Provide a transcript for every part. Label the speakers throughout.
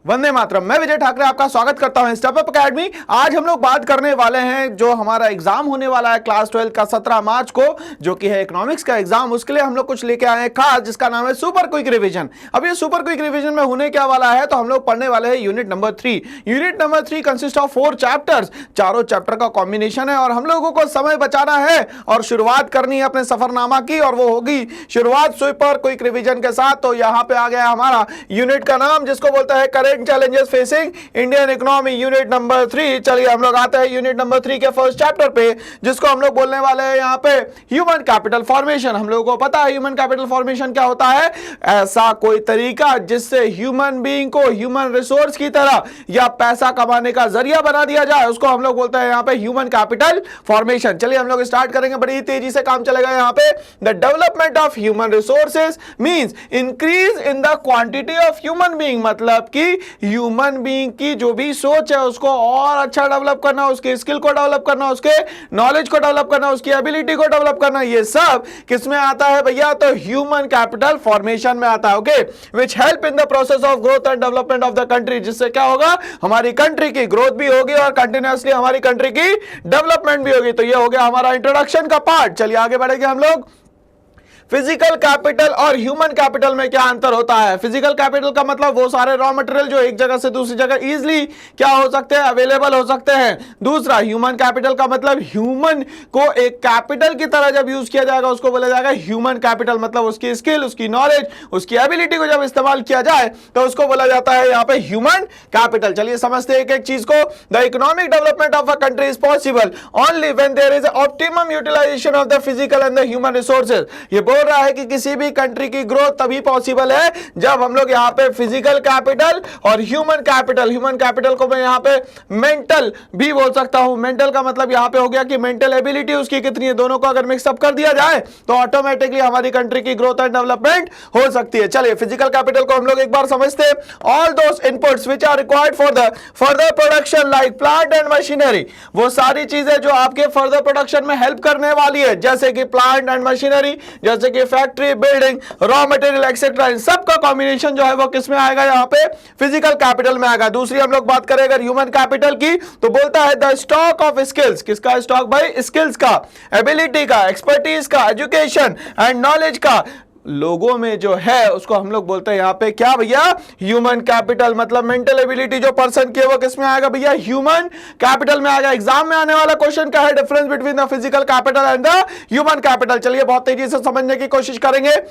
Speaker 1: वंदे मातरम। मैं विजय ठाकरे आपका स्वागत करता हूं स्टेप अप अकेडमी। आज हम लोग बात करने वाले हैं जो हमारा एग्जाम होने वाला है क्लास 12 का 17 मार्च को, जो कि है इकोनॉमिक्स का एग्जाम। उसके लिए हम लोग कुछ लेके आए हैं खास, जिसका नाम है सुपर क्विक रिवीजन। अब ये सुपर क्विक रिवीजन में होने क्या वाला है, तो हम लोग पढ़ने वाले हैं unit number 3। Unit number 3 consist of 4 chapters. चारों चैप्टर का कॉम्बिनेशन है और हम लोगों को समय बचाना है और शुरुआत करनी है अपने सफरनामा की, और वो होगी शुरुआत सुपर क्विक रिवीजन के साथ। तो यहां पे आ गया हमारा यूनिट का नाम, जिसको बोलता है current challenges facing Indian economy, unit number 3। चलिए हम लोग आते हैं यूनिट नंबर 3 के फर्स्ट चैप्टर पे, जिसको हम लोग बोलने वाले हैं यहाँ पे ह्यूमन कैपिटल फॉर्मेशन। हम लोगों को पता है ह्यूमन कैपिटल फॉर्मेशन क्या होता है। ऐसा कोई तरीका जिससे ह्यूमन बीइंग को ह्यूमन रिसोर्स की तरह या पैसा कमाने का जरिया बना दिया जाए, उसको हम लोग बोलते हैं यहाँ पे ह्यूमन कैपिटल फॉर्मेशन। चलिए हम लोग स्टार्ट करेंगे, बड़ी तेजी से काम चलेगा यहाँ पे। The development of human resources means increase in the quantity of human being, मतलब कि ह्यूमन बीइंग की जो भी सोच है उसको और अच्छा डेवलप करना, उसके स्किल को डेवलप करना, उसके नॉलेज को डेवलप करना, उसकी एबिलिटी को डेवलप करना। ये सब किस में आता है भैया, तो ह्यूमन कैपिटल फॉर्मेशन में आता है। Okay, which help in the process of growth and development of the country, जिससे क्या होगा, हमारी कंट्री की ग्रोथ भी होगी और कंटिन्यूअसली हमारी कंट्री की डेवलपमेंट भी होगी। तो ये हो गया हमारा इंट्रोडक्शन का पार्ट। चलिए आगे बढ़ेंगे हम लोग। फिजिकल कैपिटल और ह्यूमन कैपिटल में क्या अंतर होता है। फिजिकल कैपिटल का मतलब वो सारे रॉ मटेरियल जो एक जगह से दूसरी जगह इजीली क्या हो सकते हैं, अवेलेबल हो सकते हैं। दूसरा ह्यूमन कैपिटल का मतलब ह्यूमन को एक कैपिटल की तरह जब यूज किया जाएगा उसको बोला जाएगा ह्यूमन कैपिटल, मतलब उसकी स्किल, उसकी नॉलेज, उसकी एबिलिटी को जब इस्तेमाल किया जाए तो उसको बोला जाता है यहाँ पे ह्यूमन कैपिटल। चलिए समझते हैं एक एक चीज को। The economic development of a country is possible only when there is optimum utilization of the physical and the human resources. ये बोल रहा है कि किसी भी कंट्री की ग्रोथ तभी पॉसिबल है जब हम लोग यहाँ पे फिजिकल कैपिटल और ह्यूमन कैपिटल को मैं यहाँ पे मेंटल भी बोल सकता हूं। मेंटल का मतलब यहाँ पे हो गया कि मेंटल एबिलिटी उसकी कितनी है, दोनों को अगर मिक्सअप कर दिया जाए तो ऑटोमेटिकली हमारी कंट्री की ग्रोथ एंड डेवलपमेंट हो सकती है। चलिए फिजिकल कैपिटल को हम लोग एक बार समझते हैं। All those inputs which are required for the further production like plant and machinery, वो सारी चीजें जो आपके फर्दर प्रोडक्शन में हेल्प करने वाली है, जैसे कि प्लांट एंड मशीनरी, जैसे कि factory, building, raw material et cetera, इन सब का कॉम्बिनेशन जो है वो किस में आएगा, यहाँ पे फिजिकल कैपिटल में आएगा। दूसरी हम लोग बात करें अगर ह्यूमन कैपिटल की, तो बोलता है द स्टॉक ऑफ स्किल्स। किसका स्टॉक भाई, स्किल्स का, एबिलिटी का, एक्सपर्टीज का, एजुकेशन एंड नॉलेज का, लोगों में जो है उसको हम लोग बोलते हैं यहाँ पे क्या भैया, ह्यूमन कैपिटल। मतलब मेंटल एबिलिटी जो पर्सन की है वो किस में आएगा भैया, ह्यूमन कैपिटल में आएगा। एग्जाम में आने वाला क्वेश्चन क्या है, difference between the physical capital and the human capital. चलिए बहुत तेजी से समझने की कोशिश करेंगे।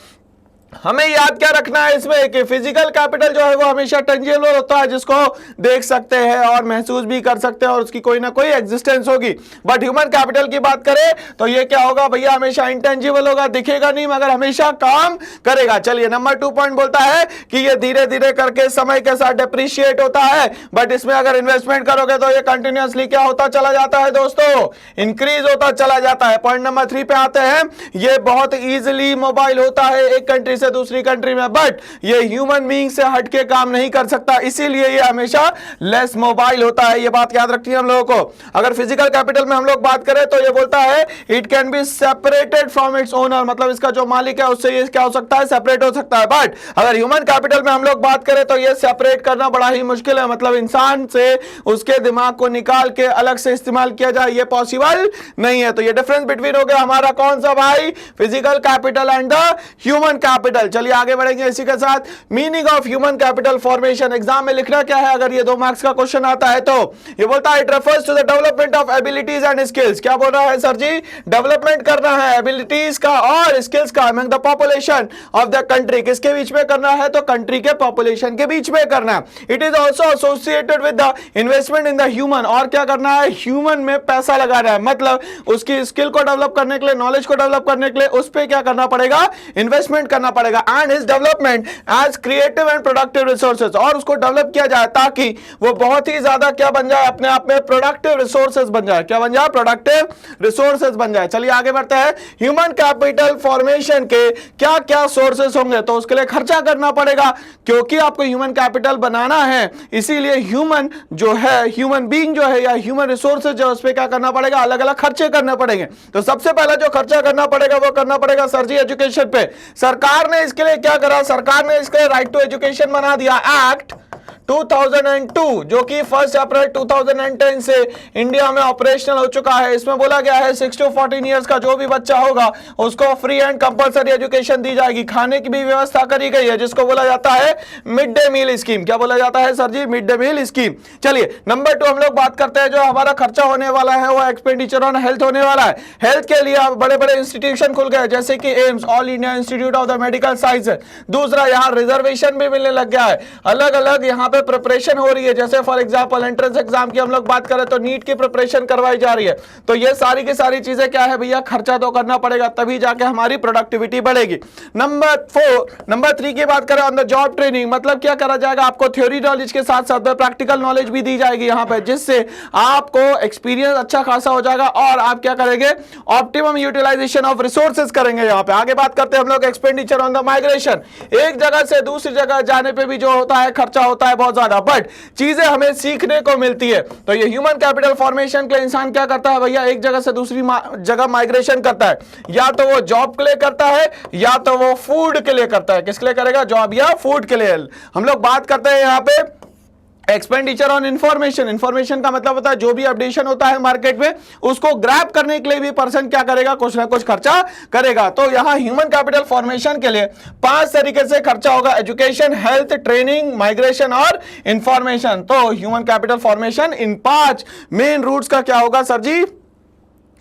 Speaker 1: हमें याद क्या रखना है इसमें कि फिजिकल कैपिटल जो है वो हमेशा टेंजिबल होता है, जिसको देख सकते हैं और महसूस भी कर सकते हैं और उसकी कोई ना कोई एग्जिस्टेंस होगी। बट ह्यूमन कैपिटल की बात करें तो ये क्या होगा भैया, हमेशा इंटेंजिबल होगा, दिखेगा नहीं मगर हमेशा काम करेगा। चलिए नंबर 2 पॉइंट बोलता है कि ये धीरे धीरे करके समय के साथ डिप्रिशिएट होता है, बट इसमें अगर इन्वेस्टमेंट करोगे तो ये कंटिन्यूअसली क्या होता चला जाता है दोस्तों, इंक्रीज होता चला जाता है। पॉइंट नंबर 3 पे आते हैं। ये बहुत इजीली मोबाइल होता है एक कंट्री से दूसरी कंट्री में, बट ये ह्यूमन बीइंग से हटके काम नहीं कर सकता, इसीलिए ये हमेशा लेस मोबाइल होता है। ये बात याद रखनी है हम लोगों को। अगर फिजिकल कैपिटल में हम लोग बात करें तो ये बोलता है it can be separated from its owner, मतलब इसका जो मालिक है उससे ये क्या हो सकता है, सेपरेट हो सकता है। बट अगर ह्यूमन कैपिटल में हम लोग बात करें तो ये सेपरेट करना बड़ा ही मुश्किल है, मतलब इंसान से उसके दिमाग को निकाल के अलग से इस्तेमाल किया जाए ये पॉसिबल नहीं है। तो ये डिफरेंस बिटवीन हो गया हमारा कौन सा भाई, physical capital and the human capital. चलिए आगे बढ़ेंगे इसी के साथ। Meaning of human capital formation, exam में लिखना क्या है अगर ये 2 मार्क्स का क्वेश्चन आता है तो ये बोलता है it refers to the development of abilities and skills. क्या बोल रहा है सर जी, डेवलपमेंट करना है एबिलिटीज का और स्किल्स का among the population of the country. किसके बीच में करना है, तो कंट्री के पॉपुलेशन के बीच में करना है। It is also associated with the investment in the human, और क्या करना है, ह्यूमन में पैसा लगाना है, मतलब उसकी स्किल को डेवलप करने के लिए, नॉलेज को डेवलप करने के लिए उस पर क्या करना पड़ेगा, इन्वेस्टमेंट करना पड़ेगा। And is development as creative and productive resources, और उसको डेवलप किया जाए ताकि वो बहुत ही ज्यादा क्या बन जाए, अपने आप में प्रोडक्टिव रिसोर्सेज बन जाए। क्या बन जाए, प्रोडक्टिव रिसोर्सेज बन जाए। चलिए आगे बढ़ते हैं। ह्यूमन कैपिटल फॉर्मेशन के क्या क्या सोर्सेज होंगे, तो उसके लिए खर्चा करना पड़ेगा, क्योंकि आपको ह्यूमन कैपिटल बनाना है, इसीलिए ह्यूमन जो है, ह्यूमन बीइंग जो है या ह्यूमन रिसोर्सेज जो उस पर क्या करना पड़ेगा, अलग अलग खर्चे करने पड़ेंगे। तो सबसे पहला जो खर्चा करना पड़ेगा वो करना पड़ेगा सर जी एजुकेशन पे। सरकार ने इसके लिए क्या करा, सरकार ने इसके लिए राइट टू एजुकेशन बना दिया, एक्ट 2002 जो कि 1 अप्रैल 2010 से इंडिया में ऑपरेशनल हो चुका है। इसमें बोला गया है 6 to 14 ईयर्स का जो भी बच्चा होगा उसको फ्री एंड कंपलसरी एजुकेशन दी जाएगी। खाने की भी व्यवस्था करी गई है जिसको बोला जाता है मिड डे मील स्कीम। क्या बोला जाता है sir ji? Mid day meal scheme. चलिए नंबर 2 हम लोग बात करते हैं जो हमारा खर्चा होने वाला है वो एक्सपेंडिचर ऑन हेल्थ होने वाला है। हेल्थ के लिए अब बड़े बड़े इंस्टीट्यूशन खुल गए जैसे कि AIIMS, all India institute of the medical sciences. दूसरा यहाँ रिजर्वेशन भी मिलने लग गया है, अलग अलग यहाँ पे प्रिपरेशन हो रही है। जैसे फॉर एग्जांपल एंट्रेंस एग्जाम की हम लोग बात करें तो नीट की प्रिपरेशन करवाई जा रही है। तो ये सारी की सारी चीजें क्या है भैया, खर्चा तो करना पड़ेगा तभी जाके हमारी प्रोडक्टिविटी बढ़ेगी। नंबर 3 की बात करें ऑन द जॉब ट्रेनिंग, मतलब क्या करा जाएगा, आपको थ्योरी नॉलेज के साथ साथ प्रैक्टिकल नॉलेज भी दी जाएगी यहाँ पे, जिससे आपको एक्सपीरियंस अच्छा खासा हो जाएगा और आप क्या करेंगे, ऑप्टिमम यूटिलाइजेशन ऑफ रिसोर्सेज करेंगे। यहाँ पे आगे बात करते हैं हम लोग एक्सपेंडिचर ऑन द माइग्रेशन। एक जगह से दूसरी जगह जाने पे भी जो होता है खर्चा होता है बहुत ज्यादा, बट चीजें हमें सीखने को मिलती है। तो ये ह्यूमन कैपिटल फॉर्मेशन के लिए इंसान क्या करता है भैया, एक जगह से दूसरी जगह माइग्रेशन करता है, या तो वो जॉब के लिए करता है या तो वो फूड के लिए करता है। किसके लिए करेगा, जॉब या फूड के लिए। हम लोग बात करते हैं यहाँ पे एक्सपेंडिचर ऑन इंफॉर्मेशन। इंफॉर्मेशन का मतलब होता है जो भी अपडेशन होता है मार्केट में उसको ग्रैब करने के लिए भी पर्सन क्या करेगा, कुछ ना कुछ खर्चा करेगा। तो यहां ह्यूमन कैपिटल फॉर्मेशन के लिए 5 तरीके से खर्चा होगा, एजुकेशन, हेल्थ, ट्रेनिंग, माइग्रेशन और इंफॉर्मेशन। तो human capital formation in 5 main routes का क्या होगा सर जी,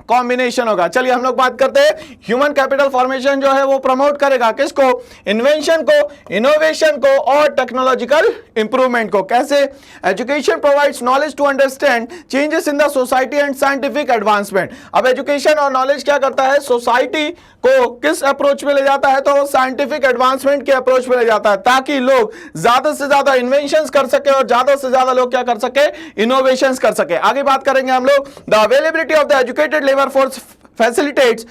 Speaker 1: कॉम्बिनेशन होगा। चलिए हम लोग बात करते हैं ह्यूमन कैपिटल फॉर्मेशन जो है वो प्रमोट करेगा किसको, इन्वेंशन को, इनोवेशन को और टेक्नोलॉजिकल इंप्रूवमेंट को। कैसे, education provides knowledge to understand changes in the society and scientific advancement. अब एजुकेशन और नॉलेज क्या करता है, सोसाइटी को किस अप्रोच में ले जाता है, तो साइंटिफिक एडवांसमेंट के अप्रोच में ले जाता है ताकि लोग ज्यादा से ज्यादा इन्वेंशंस कर सके और ज्यादा से ज्यादा लोग क्या कर सके, इनोवेशंस कर सके। आगे बात करेंगे हम लोग the availability of the educated labour force facilitates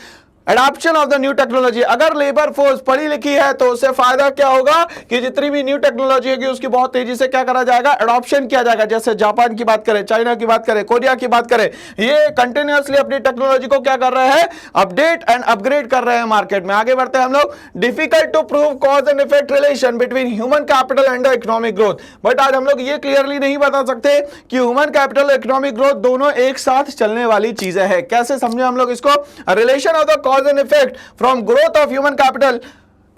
Speaker 1: adoption of the new technology. अगर लेबर फोर्स पढ़ी लिखी है तो उससे फायदा क्या होगा कि जितनी भी न्यू टेक्नोलॉजी होगी उसकी बहुत तेजी से क्या करा जाएगा, एडॉप्शन किया जाएगा। जैसे जापान की बात करें, चाइना की बात करें, कोरिया की बात करें, ये कंटिन्यूअसली अपनी टेक्नोलॉजी को क्या कर रहे हैं, अपडेट एंड अपग्रेड कर रहे हैं मार्केट में। आगे बढ़ते हैं हम लोग, difficult to prove cause and effect relation between human capital and economic growth. But आज हम लोग ये क्लियरली नहीं बता सकते कि ह्यूमन कैपिटल इकोनॉमिक ग्रोथ दोनों एक साथ चलने वाली चीजें हैं। कैसे समझे हम लोग इसको, relation of the cause and effect from growth of human capital,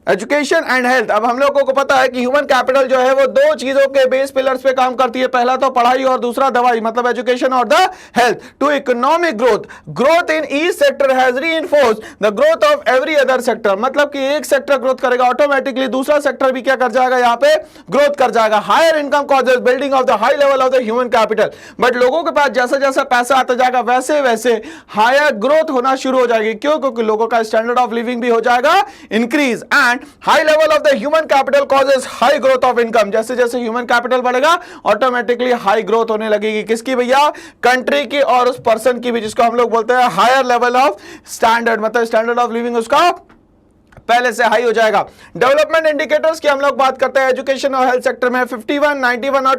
Speaker 1: education and health. अब हम लोगों को पता है कि ह्यूमन कैपिटल जो है वो 2 चीजों के बेस पिलर्स पे काम करती है, पहला तो पढ़ाई और दूसरा दवाई, मतलब एजुकेशन और the health. To economic growth, growth in each sector has reinforced the growth of every other sector. मतलब कि एक सेक्टर ग्रोथ करेगा ऑटोमेटिकली दूसरा सेक्टर भी क्या कर जाएगा, यहाँ पे ग्रोथ कर जाएगा। Higher income causes building of the high level of the human capital. But लोगों के पास जैसा जैसा पैसा आता जाएगा वैसे वैसे हायर ग्रोथ होना शुरू हो जाएगी। क्यों, क्योंकि लोगों का स्टैंडर्ड ऑफ लिविंग भी हो जाएगा increase and high level of the human capital causes high growth of income. जैसे जैसे ह्यूमन कैपिटल बढ़ेगा ऑटोमेटिकली हाई ग्रोथ होने लगेगी। किसकी भैया, कंट्री की और उस पर्सन की भी, जिसको हम लोग बोलते हैं हायर लेवल ऑफ स्टैंडर्ड, मतलब स्टैंडर्ड ऑफ लिविंग उसका पहले से हाई हो जाएगा। डेवलपमेंट इंडिकेटर्स की हम लोग बात करते हैं एजुकेशन और हेल्थ सेक्टर में 51, 91 और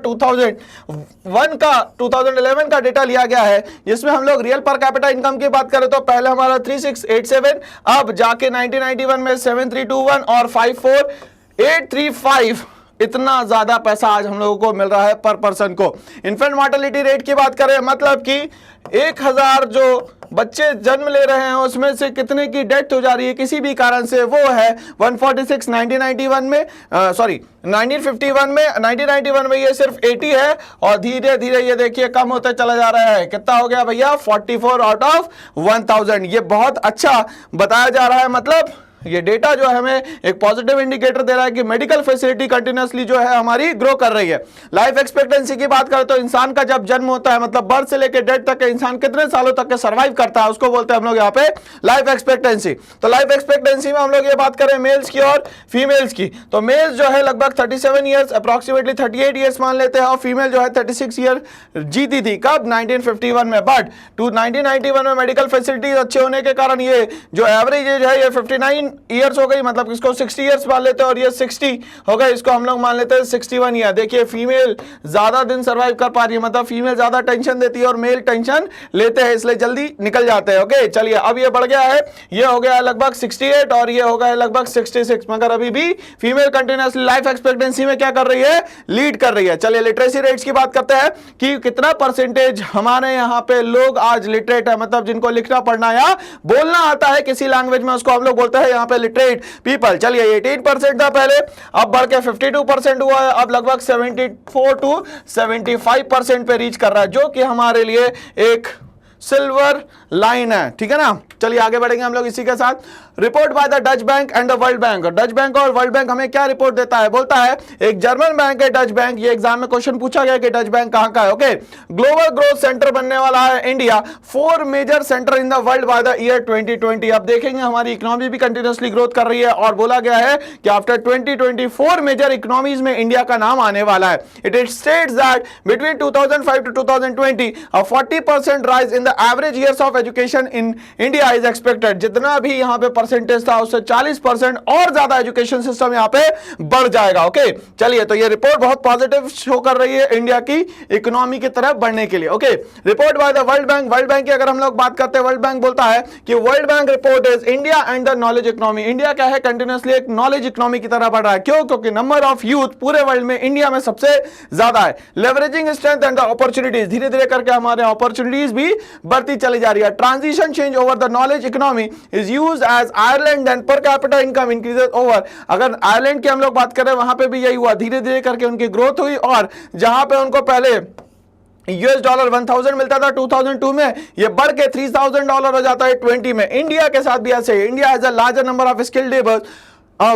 Speaker 1: 2011 का डेटा लिया गया है, जिसमें हम लोग रियल पर कैपिटा इनकम की बात करें तो पहले हमारा 3687, अब जाके 1991 में 7321 और 54835, इतना ज्यादा पैसा आज हम लोगों को मिल रहा है पर पर्सन को। इन्फेंट मॉर्टेलिटी रेट की बात करें, मतलब कि 1000 जो बच्चे जन्म ले रहे हैं उसमें से कितने की डेथ हो जा रही है किसी भी कारण से, वो है 146 1991 में, सॉरी 1951 में, 1991 में ये सिर्फ 80 है और धीरे धीरे ये देखिए कम होता चला जा रहा है। कितना हो गया भैया, 44 आउट ऑफ 1000। ये बहुत अच्छा बताया जा रहा है, मतलब ये डेटा जो है हमें एक पॉजिटिव इंडिकेटर दे रहा है कि मेडिकल फैसिलिटी कंटिन्यूअसली जो है हमारी ग्रो कर रही है। लाइफ एक्सपेक्टेंसी की बात करें तो इंसान का जब जन्म होता है, मतलब बर्थ से लेकर डेथ तक इंसान कितने सालों तक के सर्वाइव करता है, उसको बोलते हैं हम लोग यहाँ पे लाइफ एक्सपेक्टेंसी। तो लाइफ एक्सपेक्टेंसी में हम लोग ये बात करें मेल्स की और फीमेल्स की, तो मेल्स जो है लगभग 37 ईयर्स, अप्रोक्सीमेटली 38 ईयर्स मान लेते हैं, और फीमेल जो है 36 ईयर जीती थी। कब, 1951 में। बट 1991 में मेडिकल फैसिलिटीज अच्छे होने के कारण ये जो एवरेज एज है ये 59 ईयर्स हो गई, मतलब इसको 60 ईयर्स मान लेते हैं और ये 60 हो गए, इसको हम लोग मान लेते हैं 61 ईयर। देखिए फीमेल ज्यादा दिन सर्वाइव कर पा रही है, मतलब फीमेल ज्यादा टेंशन देती है और मेल टेंशन लेते हैं, इसलिए जल्दी निकल जाते हैं। ओके चलिए, अब ये बढ़ गया है, ये हो गया लगभग 68 और ये हो गया लगभग 66, मगर अभी भी फीमेल कंटिन्यूअसली लाइफ एक्सपेक्टेंसी में क्या कर रही है, लीड कर रही है। चलिए लिटरेसी रेट्स की बात करते हैं कि कितना परसेंटेज हमारे यहाँ पे लोग आज लिटरेट है, मतलब जिनको लिखना पढ़ना या बोलना आता है किसी लैंग्वेज में, उसको हम लोग बोलते हैं यहाँ पे लिटरेट पीपल। चलिए 18% था पहले, अब बढ़ के 52% हुआ है, अब लगभग 74 to 75% पे रीच कर रहा है, जो कि हमारे लिए एक सिल्वर लाइन है, ठीक है ना। चलिए आगे बढ़ेंगे हम लोग इसी के साथ। Report by the Dutch bank and the world bank. Dutch bank और वर्ल्ड बैंक हमें क्या रिपोर्ट देता है, बोलता है एक जर्मन बैंक है डच बैंक, ये एग्जाम में क्वेश्चन पूछा गया कि डच बैंक कहां का है। ओके, ग्लोबल ग्रोथ सेंटर बनने वाला है India, 4 major centre in the world by the year 2020। अब देखेंगे हमारी इकोनॉमी भी कंटिन्यूअसली ग्रोथ कर रही है और बोला गया है कि आफ्टर 2024 मेजर इकोनॉमीज में इंडिया का नाम आने वाला है। It states that between 2005 to 2020 a 40% rise in the average years of education in India is expected. जितना भी यहाँ पे परसेंटेज था उससे 40% और ज्यादा एजुकेशन सिस्टम यहाँ पे बढ़ जाएगा। ओके चलिए, तो ये रिपोर्ट बहुत पॉजिटिव शो कर रही है इंडिया की इकोनॉमी की तरफ बढ़ने के लिए। Okay, report by the world bank. World bank की अगर हम लोग बात करते हैं, वर्ल्ड बैंक बोलता है कि world bank report is India and the knowledge economy. India क्या है, कंटिन्यूअसली एक नॉलेज इकोनॉमी की तरह बढ़ रहा है। क्यों? क्योंकि नंबर ऑफ यूथ पूरे वर्ल्ड में इंडिया में सबसे ज्यादा है। Leveraging strength and the opportunities, धीरे धीरे करके हमारे अपॉर्चुनिटीज भी बढ़ती चली जा रही है। Transition change over the knowledge economy is used as Ireland and per capita income increases over. अगर आयरलैंड की हम लोग बात करें, वहां पे भी यही हुआ, धीरे धीरे करके उनकी ग्रोथ हुई और जहां पे उनको पहले यूएस डॉलर 1000 मिलता था 2002 में, ये बढ़ के $3000 हो जाता है 20 में। इंडिया के साथ भी ऐसे, India has a larger number of skilled labour,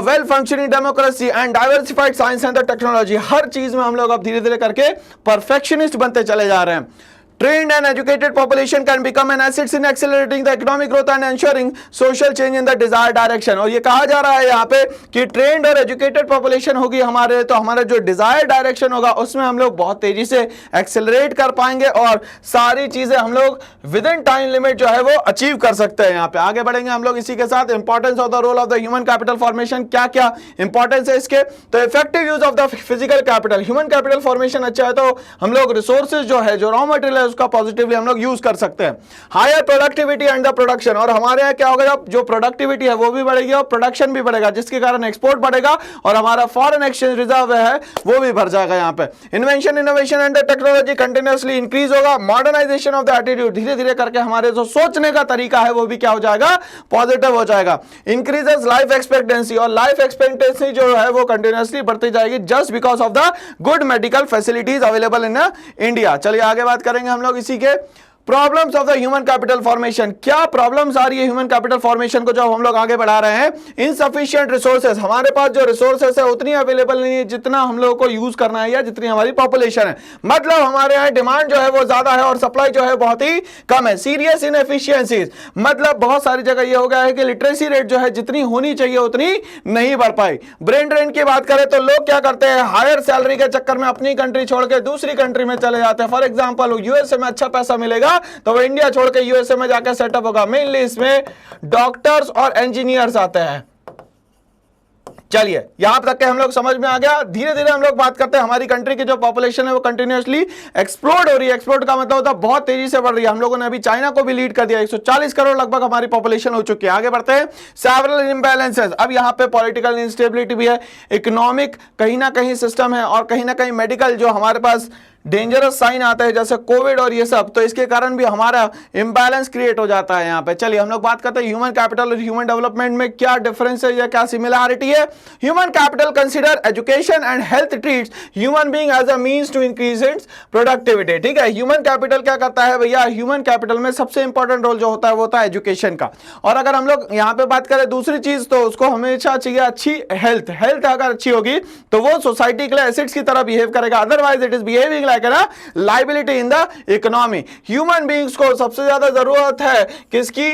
Speaker 1: well functioning democracy and diversified science and the technology. हर चीज में हम लोग अब धीरे धीरे करके परफेक्शनिस्ट बनते चले जा रहे हैं। Trained and educated population can become an asset in accelerating the economic growth and ensuring social change in the desired direction। और ये कहा जा रहा है यहाँ पे कि ट्रेंड और एजुकेटेड पॉपुलेशन होगी हमारे, तो हमारा जो डिजायर्ड डायरेक्शन होगा उसमें हम लोग बहुत तेजी से एक्सेलरेट कर पाएंगे और सारी चीजें हम लोग विद इन टाइम लिमिट जो है वो अचीव कर सकते हैं। यहाँ पे आगे बढ़ेंगे हम लोग इसी के साथ। Importance of the role of the human capital formation, क्या क्या इंपॉर्टेंस है इसके, तो effective use of the physical capital. Human capital formation अच्छा है तो हम लोग रिसोर्सेज जो है, जो रॉ मटेरियल है, उसका पॉजिटिवली हम लोग यूज कर सकते हैं। Higher productivity and the production, और हमारे यहाँ क्या होगा, जो प्रोडक्टिविटी है वो भी बढ़ेगी और प्रोडक्शन भी बढ़ेगा, जिसके कारण एक्सपोर्ट बढ़ेगा और हमारा फॉरेन एक्सचेंज रिजर्व है वो भी बढ़ जाएगा। यहाँ पे invention, innovation and technology continuously increase होगा। मॉडर्नाइजेशन ऑफ द एटीट्यूड, धीरे धीरे करके हमारे जो सोचने का तरीका है वो भी क्या हो जाएगा, पॉजिटिव हो जाएगा। इंक्रीजेस लाइफ एक्सपेक्टेंसी, और लाइफ एक्सपेक्टेंसी जो है वो कंटिन्यूअसली बढ़ती जाएगी just because of the good medical facilities available in India. चलिए आगे बात करेंगे हम लोग इसी के। Problems of the human capital formation, क्या प्रॉब्लम्स आ रही है ह्यूमन कैपिटल फॉर्मेशन को जब हम लोग आगे बढ़ा रहे हैं। इनसफिशिएंट रिसोर्सेज, हमारे पास जो रिसोर्सेज है उतनी अवेलेबल नहीं है जितना हम लोगों को यूज करना है या जितनी हमारी पॉपुलेशन है। मतलब हमारे यहाँ डिमांड जो है वो ज्यादा है और सप्लाई जो है बहुत ही कम है। सीरियस इनएफिशिएंसीज, मतलब बहुत सारी जगह ये हो गया है कि लिटरेसी रेट जो है जितनी होनी चाहिए उतनी नहीं बढ़ पाई। ब्रेन ड्रेन की बात करें तो लोग क्या करते हैं, हायर सैलरी के चक्कर में अपनी कंट्री छोड़ के दूसरी कंट्री में चले जाते हैं। फॉर एग्जाम्पल यूएसए में अच्छा पैसा मिलेगा तो वो इंडिया छोड़ के यूएसए में जाकर सेटअप होगा। मेनली इसमें डॉक्टर्स और इंजीनियर्स आते हैं। चलिए यहां तक के हम लोग समझ में आ गया। धीरे धीरे हम लोग बात करते हैं, हमारी कंट्री की जो पॉपुलेशन है वो कंटिन्यूअसली एक्सप्लोड हो रही है। एक्सप्लोड का मतलब होता है बहुत तेजी से बढ़ रही है। हम लोगों ने अभी चाइना को भी लीड कर दिया, 140 करोड़ लगभग हमारी पॉपुलेशन हो चुकी है। आगे बढ़ते हैं। सेवरल इम्बैलेंसेस, अब यहाँ पे पॉलिटिकल इंस्टेबिलिटी भी है, इकोनॉमिक कहीं ना कहीं सिस्टम है और कहीं ना कहीं मेडिकल जो हमारे पास डेंजरस साइन आता है जैसे कोविड और ये सब, तो इसके कारण भी हमारा इंबैलेंस क्रिएट हो जाता है यहाँ पे। चलिए हम लोग बात करते हैं ह्यूमन कैपिटल और ह्यूमन डेवलपमेंट में क्या डिफरेंस है या क्या सिमिलरिटी है। Human capital consider education and health treats human being as a means to increase its productivity. ठीक है, ह्यूमन कैपिटल क्या करता है भैया, ह्यूमन कैपिटल में सबसे इंपॉर्टेंट रोल जो होता है वो होता है एजुकेशन का। और अगर हम लोग यहाँ पे बात करें दूसरी चीज, तो उसको हमेशा चाहिए अच्छी हेल्थ। हेल्थ अगर अच्छी होगी तो वो सोसाइटी के लिए एसेट्स की तरह बिहेव करेगा, otherwise it is behaving like ना liability in the economy. Human beings को सबसे ज्यादा जरूरत है किसकी,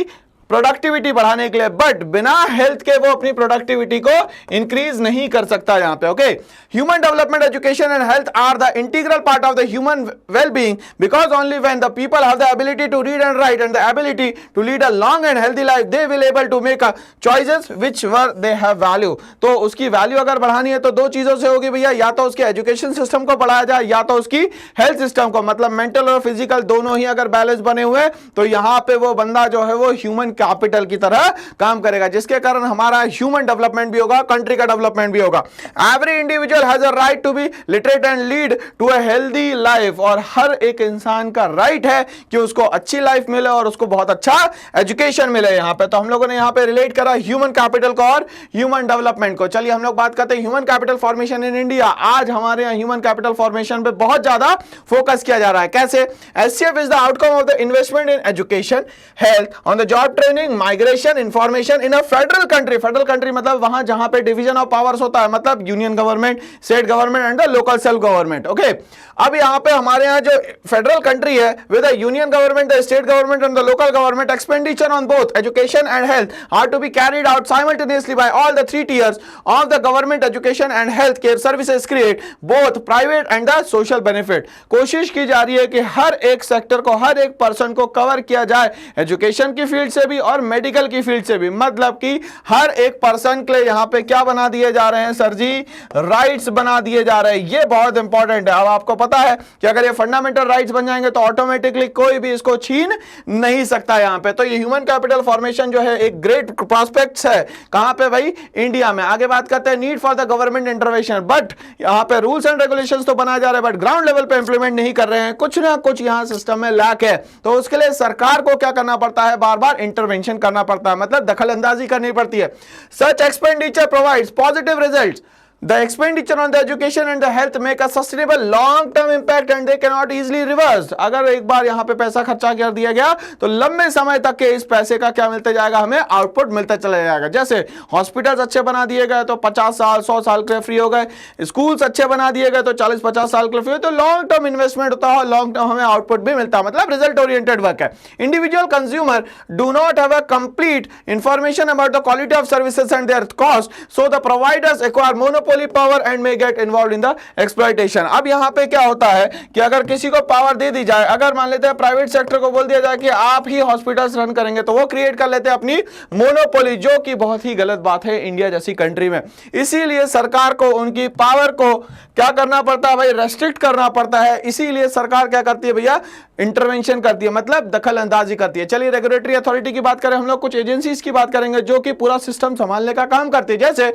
Speaker 1: प्रोडक्टिविटी बढ़ाने के लिए, बट बिना हेल्थ के वो अपनी प्रोडक्टिविटी को इंक्रीज नहीं कर सकता यहां पे। Okay, human development, education and health are the integral part of the human well-being, because only when the people have the ability to read and write and the ability to lead a long and healthy life, they will able to make a choices which were they have value। तो उसकी value अगर बढ़ानी है तो दो चीजों से होगी भैया, या तो उसके एजुकेशन सिस्टम को बढ़ाया जाए या तो उसकी हेल्थ सिस्टम को, मतलब मेंटल और फिजिकल दोनों ही अगर बैलेंस बने हुए तो यहां पे वो बंदा जो है वो ह्यूमन कैपिटल की तरह काम करेगा, जिसके कारण हमारा ह्यूमन डेवलपमेंट भी होगा, कंट्री का डेवलपमेंट भी होगा। Every individual has a right to be literate and lead to a healthy life, और हर एक इंसान का राइट है कि उसको अच्छी लाइफ मिले और उसको बहुत अच्छा एजुकेशन मिले। यहां पे तो हम लोगों ने यहां पे रिलेट करा ह्यूमन कैपिटल को और ह्यूमन डेवलपमेंट को। चलिए हम लोग बात करते हैं human capital formation in India. आज हमारे यहां ह्यूमन कैपिटल फॉर्मेशन पे बहुत ज्यादा फोकस किया जा रहा है। कैसे? HCF is the outcome of the investment in education, health, on the job training, migration, information in a federal country. Federal country मतलब वहां जहां पे डिवीजन ऑफ पावर्स होता है, मतलब union government, state government and the local self government. Okay, अब यहां पे हमारे यहां जो फेडरल कंट्री है with the union government, the state government and the local government, expenditure on both education and health are to be carried out simultaneously by all the three tiers of the government education and health care services, create both private and the social benefit। कोशिश की जा रही है कि हर एक sector को, हर एक person को कवर किया जाए, एजुकेशन की फील्ड से भी और मेडिकल की फील्ड से भी, मतलब कि हर एक पर्सन के लिए यहां पे क्या बना दिए जा रहे हैं सर जी? राइट्स बना दिए जा रहे हैं। ये बहुत इंपॉर्टेंट है। अब आपको पता है कि अगर ये फंडामेंटल राइट्स बन जाएंगे तो ऑटोमेटिकली कोई भी इसको छीन नहीं सकता यहां पे। तो ये ह्यूमन कैपिटल फॉर्मेशन जो है एक ग्रेट प्रोस्पेक्ट्स है। कहां पे भाई? इंडिया में। आगे बात करते हैं need for the government intervention, but यहां पे रूल्स एंड रेगुलेशंस तो बनाए जा रहे हैं बट ग्राउंड लेवल पे इंप्लीमेंट नहीं कर रहे हैं। कुछ ना कुछ यहां सिस्टम में लैक है, तो उसके लिए सरकार को क्या करना पड़ता है? बार बार इंटरवेंशन करना पड़ता है, मतलब दखल अंदाजी करनी पड़ती है। Such expenditure provides positive results. The expenditure on the education and the health make a sustainable long-term impact and they cannot easily reversed। अगर एक बार यहाँ पे पैसा खर्चा कर दिया गया तो लंबे समय तक के इस पैसे का क्या मिलते जाएगा? हमें आउटपुट मिलता चला जाएगा। जैसे हॉस्पिटल्स अच्छे बना दिए गए तो 50 साल 100 साल के लिए फ्री हो गए, स्कूल्स अच्छे बना दिए गए तो 40-50 साल के लिए फ्री हो, तो लॉन्ग टर्म इन्वेस्टमेंट होता है, लॉन्ग टर्म हमें आउटपुट भी मिलता है, मतलब रिजल्ट ओरिएंटेड वर्क है। Individual consumer do not have a complete information about the quality of services and there cost, so the providers acquire monopoly power and may gate involved in the exploitation. अब यहां पे क्या होता है कि अगर किसी को पावर दे दी जाए, अगर मान लेते हैं प्राइवेट सेक्टर को बोल दिया जाए कि आप ही हॉस्पिटल्स रन करेंगे, तो वो क्रिएट कर लेते हैं अपनी मोनोपोली, जो कि बहुत ही गलत बात है इंडिया जैसी कंट्री में। इसीलिए सरकार को उनकी पावर को क्या करना पड़ता है भाई? रेस्ट्रिक्ट करना पड़ता है। इसीलिए सरकार क्या करती है भैया? इंटरवेंशन करती है, मतलब दखल अंदाजी करती है। चलिए रेगुलेटरी अथॉरिटी की बात करें हम लोग, कुछ एजेंसीज की बात करेंगे जो कि पूरा सिस्टम संभालने का काम करती है। जैसे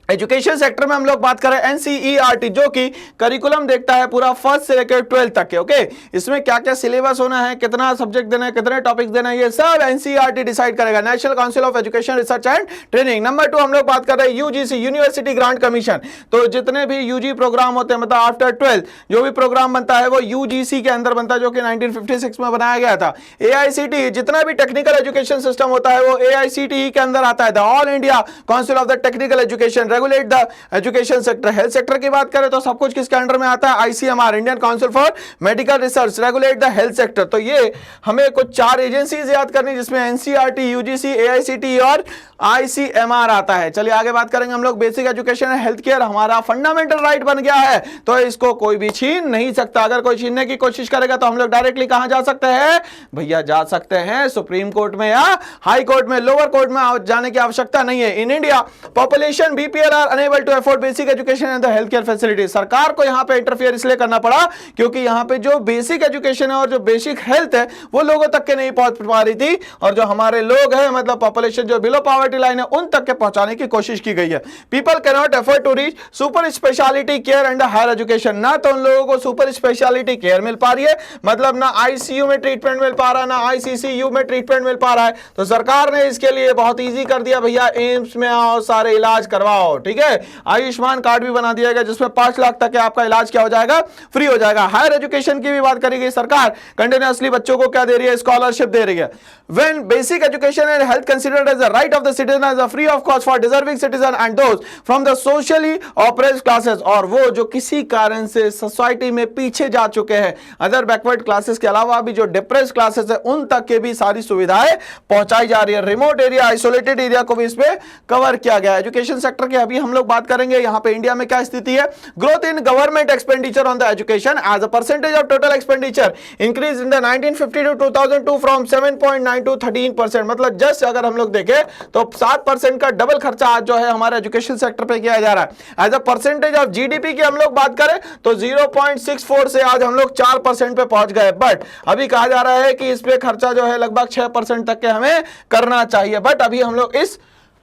Speaker 1: एजुकेशन सेक्टर में हम लोग बात करें एनसीईआरटी, जो कि करिकुलम देखता है पूरा फर्स्ट से लेकर 12th तक के। ओके, इसमें क्या क्या सिलेबस होना है, कितना सब्जेक्ट देना है, कितने टॉपिक्स देना है, ये सब एनसीईआरटी डिसाइड करेगा, national council of education research and training. Number 2 हम लोग बात कर रहे हैं यूजीसी, यूनिवर्सिटी ग्रांट कमीशन। तो जितने भी यूजी प्रोग्राम होते हैं, मतलब आफ्टर 12th जो भी प्रोग्राम बनता है वो यूजीसी के अंदर बनता है, जो कि 1956 में बनाया गया था। एआईसीटी, जितना भी टेक्निकल एजुकेशन सिस्टम होता है वो एआईसीटी के अंदर आता है, the all India council of the technical education regulate the education sector. Health sector की बात करें तो सब कुछ किसके अंडर में आता है? ICMR, Indian council for medical research, regulate the health sector. तो ये हमें कुछ 4 एजेंसीज याद करनी, जिसमें एनसीईआरटी, यूजीसी, एआईसीटी और आईसीएमआर आता है। चलिए आगे बात करेंगे हम लोग बेसिक एजुकेशन हेल्थ केयर, हमारा फंडामेंटल राइट बन गया है, तो इसको कोई भी छीन नहीं सकता। अगर कोई छीनने की कोशिश करेगा तो हम लोग डायरेक्टली कहां जा सकते हैं भैया? जा सकते हैं सुप्रीम कोर्ट में या हाई कोर्ट में, लोअर कोर्ट में जाने की आवश्यकता नहीं है। In India population BPL are unable to afford basic education and the health care facility. सरकार को यहां पे इंटरफियर इसलिए करना पड़ा क्योंकि यहां पे जो बेसिक एजुकेशन है और जो बेसिक हेल्थ है वो लोगों तक के नहीं पहुंच पा रही थी, और जो हमारे लोग हैं, मतलब पॉपुलेशन जो बिलो पॉवर्टी लाइन है, उन तक के पहुंचाने की कोशिश की गई है। People can not afford to reach super speciality care and higher education. ना तो उन लोगों को सुपर स्पेशलिटी केयर मिल पा रही है, मतलब ना आईसीयू में ट्रीटमेंट मिल पा रहा है, ना आईसीसीयू में ट्रीटमेंट मिल पा रहा है। तो सरकार ने इसके लिए बहुत ईजी कर दिया भैया, एम्स में आओ, सारे इलाज करवाओ, ठीक है। आयुष्मान कार्ड भी बना दिया गया जिसमें 5 लाख तक के आपका इलाज क्या हो जाएगा? फ्री हो जाएगा। हायर एजुकेशन की भी बात करेगी सरकार, कंटिन्यूअसली बच्चों को क्या दे रही है? स्कॉलरशिप दे रही है। When basic education and health considered as a right of the citizen as a free of cost for deserving citizen and those from the socially oppressed classes, और वो जो किसी कारण से सोसाइटी में पीछे जा चुके हैं, अदर बैकवर्ड क्लासेस के अलावा भी जो डिप्रेस्ड क्लासेस है उन तक के भी सारी सुविधाएं पहुंचाई जा रही है। रिमोट एरिया, आइसोलेटेड एरिया को भी इस पे कवर किया गया है। एजुकेशन सेक्टर की अभी हम लोग बात करेंगे, यहां पे इंडिया में क्या स्थिति है। Growth in government expenditure on the education as a percentage of total expenditure increase in the 1950 to 2002 from 7.9 to 13%। मतलब जस्ट अगर हम लोग देखें तो 7% का डबल खर्चा आज जो है हमारे एजुकेशन सेक्टर पे किया जा रहा है। As a percentage of GDP की हम लोग बात करें तो 0.64 से आज हम लोग 4% पे पहुंच गए। बट अभी कहा जा रहा है कि इस पे खर्चा जो है लगभग 6% तक के हमें करना चाहिए, बट अभी हम लोग इस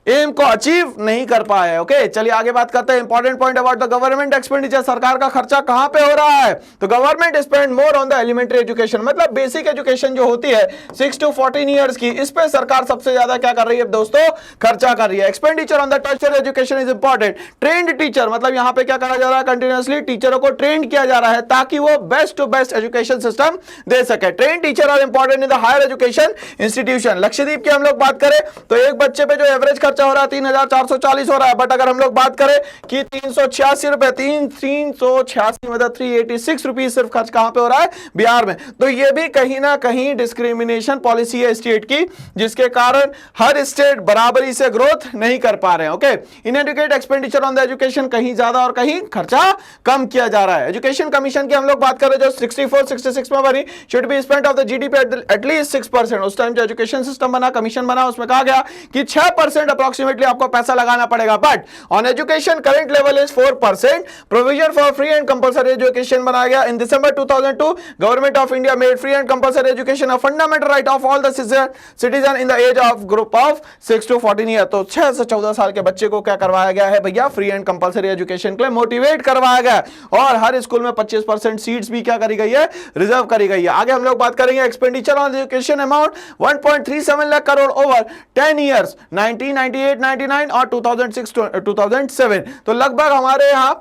Speaker 1: एम को अचीव नहीं कर पाए। ओके, चलिए आगे बात करते हैं। Important point about the government expenditure, सरकार का खर्चा कहां पे हो रहा है। तो government spend more on the elementary education, मतलब बेसिक एजुकेशन जो होती है 6 to 14 ईयर्स की, इस पे सरकार सबसे ज्यादा क्या कर रही है दोस्तों, खर्चा कर रही है। Expenditure on the tertiary education is important. Trained teacher, मतलब यहां पे क्या करा जा रहा है, कंटिन्यूअसली टीचरों को ट्रेंड किया जा रहा है ताकि वो best to best education system दे सके। Trained teacher are important in the higher education institution. Lakshadweep की हम लोग बात करें तो एक बच्चे पे जो एवरेज खर्चा हो रहा है 3,440 हो रहा है, बट अगर हम लोग बात करें कि 386 रुपए 386 मतलब 386 रुपीज सिर्फ खर्च कहां पे हो रहा है, बिहार में। तो ये भी कहीं ना कहीं डिस्क्रिमिनेशन पॉलिसी है स्टेट की, जिसके कारण हर स्टेट बराबरी से ग्रोथ नहीं कर पा रहे हैं। Okay, inadequate expenditure on the education, कहीं ज्यादा और कहीं खर्चा कम किया जा रहा है। एजुकेशन कमीशन की हम लोग बात करें जो 64-66 में बनी, should be spent of the GDP at least 6%। उस टाइम जो एजुकेशन सिस्टम बना, कमीशन बना, उसमें कहा गया कि 6% अप्रोक्सीमेटली आपको पैसा लगाना पड़ेगा। But on education current level is 4%। Provision for free and compulsory education बनाया गया in December 2002। Government of India made free and compulsory education a fundamental right of all the citizen in the age of group of 6 to 14 year. तो 6 से 14 साल के बच्चे को क्या करवाया गया है भैया, फ्री एंड कंपल्सरी एजुकेशन के लिए मोटिवेट करवाया गया, और हर स्कूल में 25% सीट्स भी क्या करी गई है, रिजर्व करी गई है। आगे हम लोग बात करेंगे expenditure on education amount 1.37 lakh crore over 10 years 1998-99 और 2006-2007। तो लगभग हमारे यहां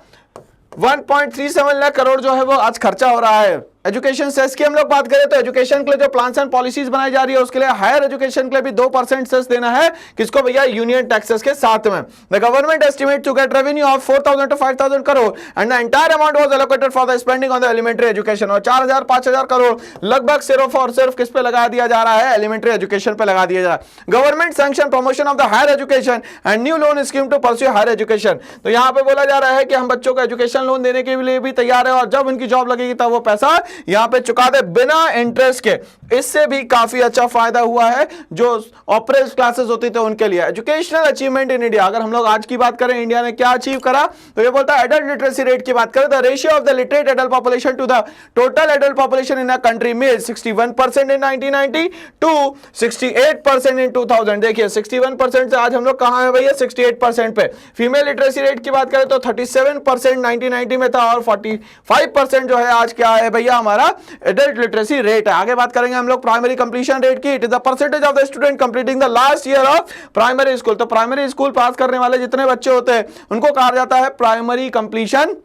Speaker 1: 1.37 लाख करोड़ जो है वो आज खर्चा हो रहा है। एजुकेशन सेस की हम लोग बात करें तो एजुकेशन के लिए जो प्लान्स एंड पॉलिसीज बनाई जा रही है उसके लिए हायर एजुकेशन के लिए भी 2% सेस देना है, किसको भैया, यूनियन टैक्सेस के साथ में। The government estimate to get revenue of 4,000 to 5,000 crore and the entire amount was allocated for the spending on the elementary education. और 4,000-5,000 करोड़ लगभग सिर्फ और सिर्फ किस पे लगा दिया जा रहा है, एलिमेंट्री एजुकेशन पे लगा दिया जा रहा है। Government sanction promotion of the higher education and new loan scheme to pursue higher education. तो यहां पे बोला जा रहा है कि हम बच्चों को एजुकेशन लोन देने के लिए भी तैयार है, और जब उनकी जॉब लगेगी तब वो पैसा यहां पे चुका बिना इंटरेस्ट के। इससे भी काफी अच्छा फायदा हुआ है जो ऑपरेट क्लासेस होती थे उनके लिए। एजुकेशनल अचीवमेंट इन इंडिया, अगर हम लोग आज की बात करें इंडिया ने क्या अचीव करा, तो ये बोलता है एडल्ट लिटरेसी रेट की बात करें, the ratio of the literate adult population to the total adult population in a country में 61% इन 1990 टू 68% इन 2000। देखिए 61% से आज हम लोग कहां है भैया, 68% पे। फीमेल लिटरेसी रेट की बात करें तो 37% 1990 में था, और 45% जो है आज क्या है भैया, हमारा एडल्ट लिटरेसी रेट है। आगे बात करेंगे हम लोग प्राइमरी कंप्लीशन रेट की। It is the percentage of the student completing the last year of primary school. तो प्राइमरी स्कूल पास करने वाले जितने बच्चे होते हैं उनको कहा जाता है प्राइमरी कंप्लीशन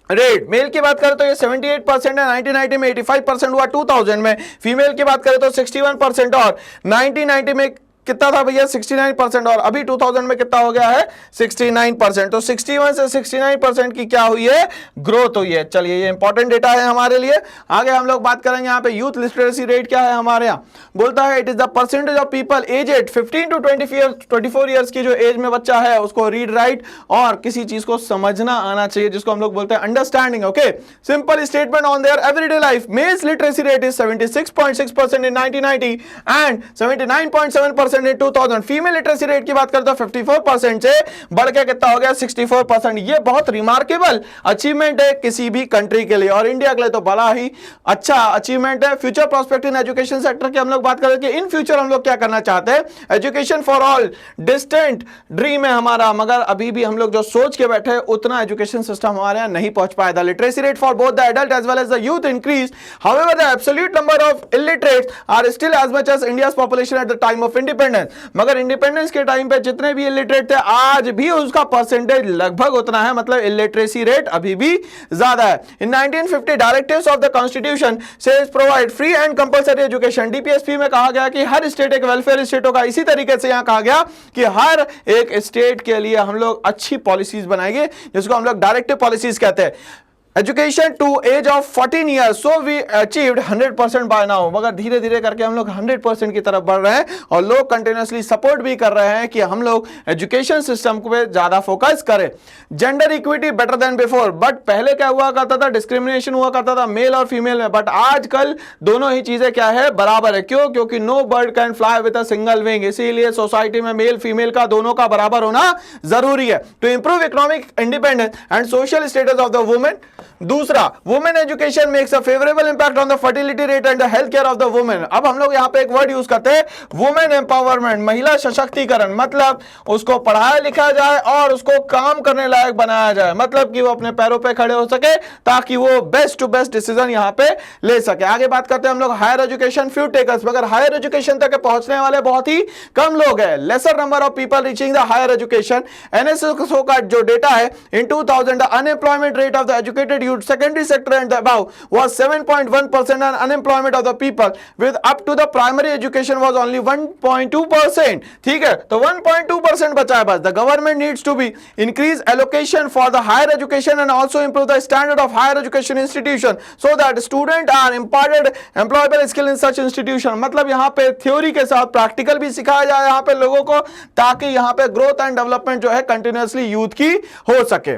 Speaker 1: रेट। मेल की बात करें तो ये 78% है, 1990 में 85% हुआ 2000 में। फीमेल की बात करें तो 61%, और 1990 में कितना था भैया, 69%, और अभी 2000 में कितना हो गया है, 69%। तो 61 से 69% की क्या हुई है, ग्रोथ हुई है। चलिए ये इंपॉर्टेंट डेटा है हमारे लिए। आगे हम लोग बात करेंगे यहाँ पे यूथ लिटरेसी रेट क्या है हमारे यहाँ, बोलता है it is the percentage of people aged 15 to 24 years की जो एज में बच्चा है उसको रीड राइट और किसी चीज को समझना आना चाहिए, जिसको हम लोग बोलते हैं understanding. Okay, simple statement on their everyday life. Males literacy rate is 76.6% in 1990 and 79.7% in 2000। Female literacy rate की बात करते हैं 54% से बढ़ के कितना हो गया, 64%। ये बहुत रिमार्केबल अचीवमेंट है किसी भी कंट्री के लिए, और इंडिया के लिए तो बड़ा ही अच्छा अचीवमेंट है। Future prospect in education sector की हम लोग बात करें कि इन फ्यूचर हम लोग क्या करना चाहते हैं, education for all distant dream है हमारा, मगर अभी भी हम लोग जो सोच के बैठे उतना एजुकेशन सिस्टम हमारे यहाँ नहीं पहुंच पाया था। Literacy rate for both the adult as well as the youth increase, however the absolute number of illiterates are still as much as India's population at the time of independence independence, मगर independence के time पे जितने भी illiterate थे आज भी उसका percentage लगभग उतना है, मतलब इलिटरेसी रेट अभी भी ज्यादा है। इन 1950 directives of the constitution says provide free and compulsory education. DPSP में कहा गया कि हर स्टेट एक वेलफेयर स्टेट होगा, इसी तरीके से यहां कहा गया कि हर एक स्टेट के लिए हम लोग अच्छी पॉलिसीज बनाएंगे जिसको हम लोग डायरेक्टिव पॉलिसीज कहते हैं। Education to age of 14 years, so we achieved 100% by now, मगर धीरे धीरे करके हम लोग 100% की तरफ बढ़ रहे हैं और लोग कंटिन्यूसली सपोर्ट भी कर रहे हैं कि हम लोग एजुकेशन सिस्टम पे ज्यादा फोकस करें। Gender equity better than before, but पहले क्या हुआ करता था, डिस्क्रिमिनेशन हुआ करता था मेल और फीमेल में, बट आजकल दोनों ही चीजें क्या है, बराबर है। क्यों? क्योंकि no bird can fly with a single wing, इसीलिए सोसाइटी में मेल फीमेल का दोनों का बराबर होना जरूरी है। To improve economic independence and social status of the women, दूसरा women education makes a favourable impact on the fertility rate and the health care of the women. अब हम लोग यहां पे एक वर्ड यूज करते हैं, वुमेन एम्पावरमेंट, महिला सशक्तिकरण, मतलब उसको पढ़ाया लिखा जाए और उसको काम करने लायक बनाया जाए, मतलब कि वो अपने पैरों पे खड़े हो सके ताकि वो बेस्ट टू बेस्ट डिसीजन यहां पे ले सके। आगे बात करते हैं हम लोग हायर एजुकेशन फ्यू टेकर्स, मगर हायर एजुकेशन तक पहुंचने वाले बहुत ही कम लोग हैं, lesser number of people reaching the higher education. NSSO का जो डेटा है, in 2000 the unemployment rate of the educated youth secondary sector and above was 7.1% and unemployment of the people with up to the primary education was only 1.2%। ठीक है, तो 1.2% बचा है बस। The government needs to be increase allocation for the higher education and also improve the standard of higher education institution so that students are imparted employable skill in such institution। मतलब यहाँ पे theory के साथ practical भी सिखाया जाए यहाँ पे लोगों को, ताकि यहाँ पे ग्रोथ एंड डेवलपमेंट जो है कंटिन्यूअसली यूथ की हो सके।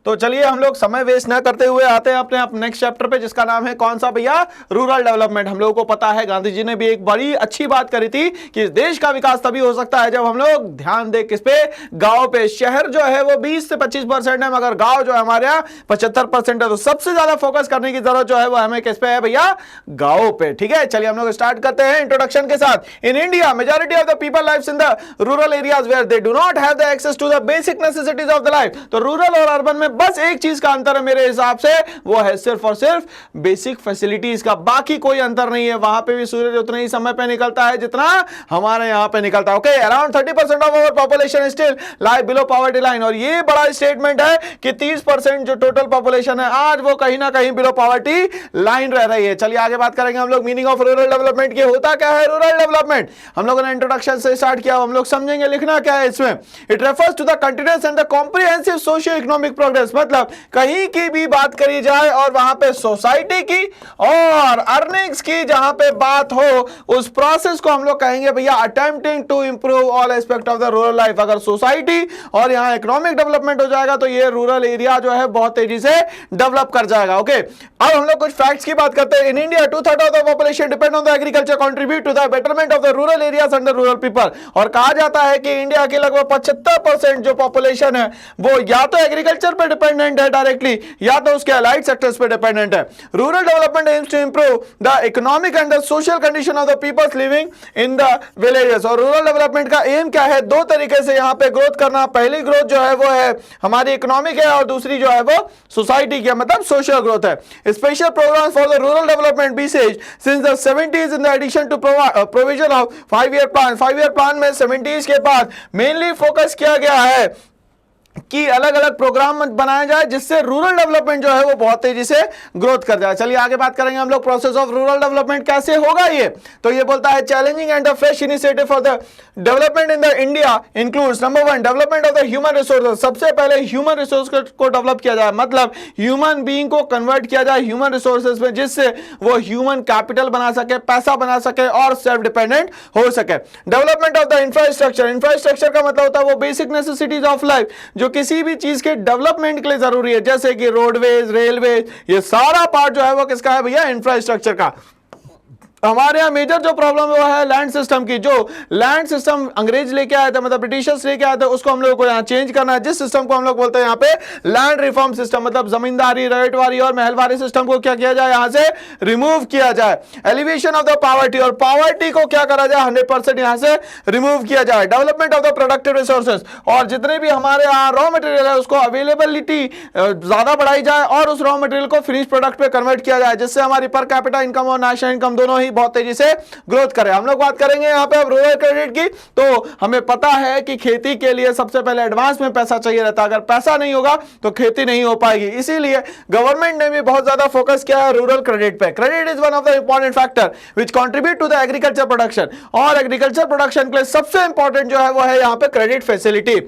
Speaker 1: तो चलिए हम लोग समय वेस्ट न करते हुए आते हैं अपने नेक्स्ट चैप्टर पे, जिसका नाम है कौन सा भैया, रूरल डेवलपमेंट। हम लोगों को पता है गांधी जी ने भी एक बड़ी अच्छी बात करी थी कि इस देश का विकास तभी हो सकता है जब हम लोग ध्यान दें किस पे, गांव पे। शहर जो है वो 20 से 25% है, मगर गांव जो है हमारे यहाँ 75% है, तो सबसे ज्यादा फोकस करने की जरूरत जो है वो हमें किस पे है भैया, गांव पे। ठीक है, चलिए हम लोग स्टार्ट करते हैं इंट्रोडक्शन के साथ। In India majority of the people lives in the rural areas where they do not have the access to the basic necessities of the life. तो रूरल और अर्बन में बस एक चीज का अंतर है मेरे हिसाब से, वो है सिर्फ और सिर्फ बेसिक फैसिलिटीज का, बाकी कोई अंतर नहीं है। वहां पे भी सूरज उतने ही समय पे निकलता है जितना हमारे यहां पे निकलता है। Okay, around 30% of our population still lie below poverty line, और ये बड़ा स्टेटमेंट है कि 30% जो टोटल पॉपुलेशन है आज वो कहीं ना कहीं बिलो पॉवर्टी लाइन रह रही है। चलिए आगे बात करेंगे हम लोग मीनिंग ऑफ रूरल डेवलपमेंट की। होता क्या है रूरल डेवलपमेंट, हम लोगों ने इंट्रोडक्शन से स्टार्ट किया, हम लोग समझेंगे लिखना क्या है इसमें। It refers to the continuous and the comprehensive socio economic progress, मतलब कहीं की भी बात करी जाए और वहां पे सोसाइटी की और अर्निंग्स की जहां पे बात हो, उस प्रोसेस को हम लोग कहेंगे भैया attempting to improve all aspect of the rural life. अगर सोसाइटी और यहां इकोनॉमिक डेवलपमेंट हो जाएगा तो ये रूरल एरिया जो है बहुत तेजी से डेवलप कर जाएगा। ओके, अब हम लोग कुछ फैक्ट्स की बात करते हैं। In India 2/3 of the population depend on the agriculture, contribute to the betterment of the rural areas and the rural people. और कहा जाता है कि इंडिया की लगभग 75% जो पॉपुलेशन है वो या तो एग्रीकल्चर पर डिपेंडेंट है डायरेक्टली, या तो उसके अलाइड सेक्टर्स पे डिपेंडेंट है। Rural development aims to improve the economic and the social condition of the peoples living in the villages. और रूरल डेवलपमेंट का एम क्या है, दो तरीके से यहां पे ग्रोथ करना। पहली ग्रोथ जो है वो है हमारी इकोनॉमिक है और दूसरी जो है वो सोसाइटी की, मतलब सोशल ग्रोथ है। Special program for the rural development be says since the 70s in the addition to provision of 5-year plan. 5-year plan में 70s के बाद मेनली फोकस किया गया है कि अलग अलग प्रोग्राम बनाया जाए जिससे रूरल डेवलपमेंट जो है वो बहुत तेजी से ग्रोथ कर जाए। चलिए आगे बात करेंगे हम लोग प्रोसेस ऑफ रूरल डेवलपमेंट कैसे होगा ये। तो ये बोलता है challenging and the fresh initiative for the development in the India includes number 1 development of the human resources. सबसे पहले ह्यूमन रिसोर्स को डेवलप किया जाए, मतलब ह्यूमन बीइंग को कन्वर्ट किया जाए ह्यूमन रिसोर्सेज में, जिससे वो ह्यूमन कैपिटल बना सके, पैसा बना सके और सेल्फ डिपेंडेंट हो सके। Development of the infrastructure. Infrastructure का मतलब होता है वो बेसिक नेसेसिटीज ऑफ लाइफ जो किसी भी चीज के डेवलपमेंट के लिए जरूरी है, जैसे कि रोडवेज, रेलवे, ये सारा पार्ट जो है वो किसका है भैया, इंफ्रास्ट्रक्चर का। हमारे यहाँ मेजर जो प्रॉब्लम वो है लैंड सिस्टम की। जो लैंड सिस्टम अंग्रेज लेके आए थे, मतलब ब्रिटिशर्स लेके आए थे, उसको हम लोगों को यहाँ चेंज करना है। जिस सिस्टम को हम लोग बोलते हैं यहाँ पे लैंड रिफॉर्म सिस्टम, मतलब जमींदारी, रैयतवारी और महलवारी सिस्टम को क्या किया जाए, यहाँ से रिमूव किया जाए। एलिवेशन ऑफ द पॉवर्टी, और पॉवर्टी को क्या करा जाए, 100% यहाँ से रिमूव किया जाए। Development of the productive resources, और जितने भी हमारे यहाँ रॉ मटेरियल है उसको अवेलेबिलिटी ज्यादा बढ़ाई जाए और उस रॉ मटेरियल को फिनिश प्रोडक्ट पे कन्वर्ट किया जाए, जिससे हमारी पर कैपिटा इनकम और नेशनल इनकम दोनों ही ही बहुत तेजी से ग्रोथ करे। हम लोग बात करेंगे यहाँ पे अब रूरल क्रेडिट की, तो हमें पता है कि खेती के लिए सबसे पहले एडवांस में पैसा चाहिए रहता है, अगर पैसा नहीं होगा तो खेती नहीं हो पाएगी। इसीलिए गवर्नमेंट ने भी बहुत ज्यादा फोकस किया है रूरल क्रेडिट पे। Credit is one of the important factor which contribute to the agriculture production, और एग्रीकल्चर प्रोडक्शन के लिए सबसे इंपॉर्टेंट जो है वो है यहाँ पे credit facility.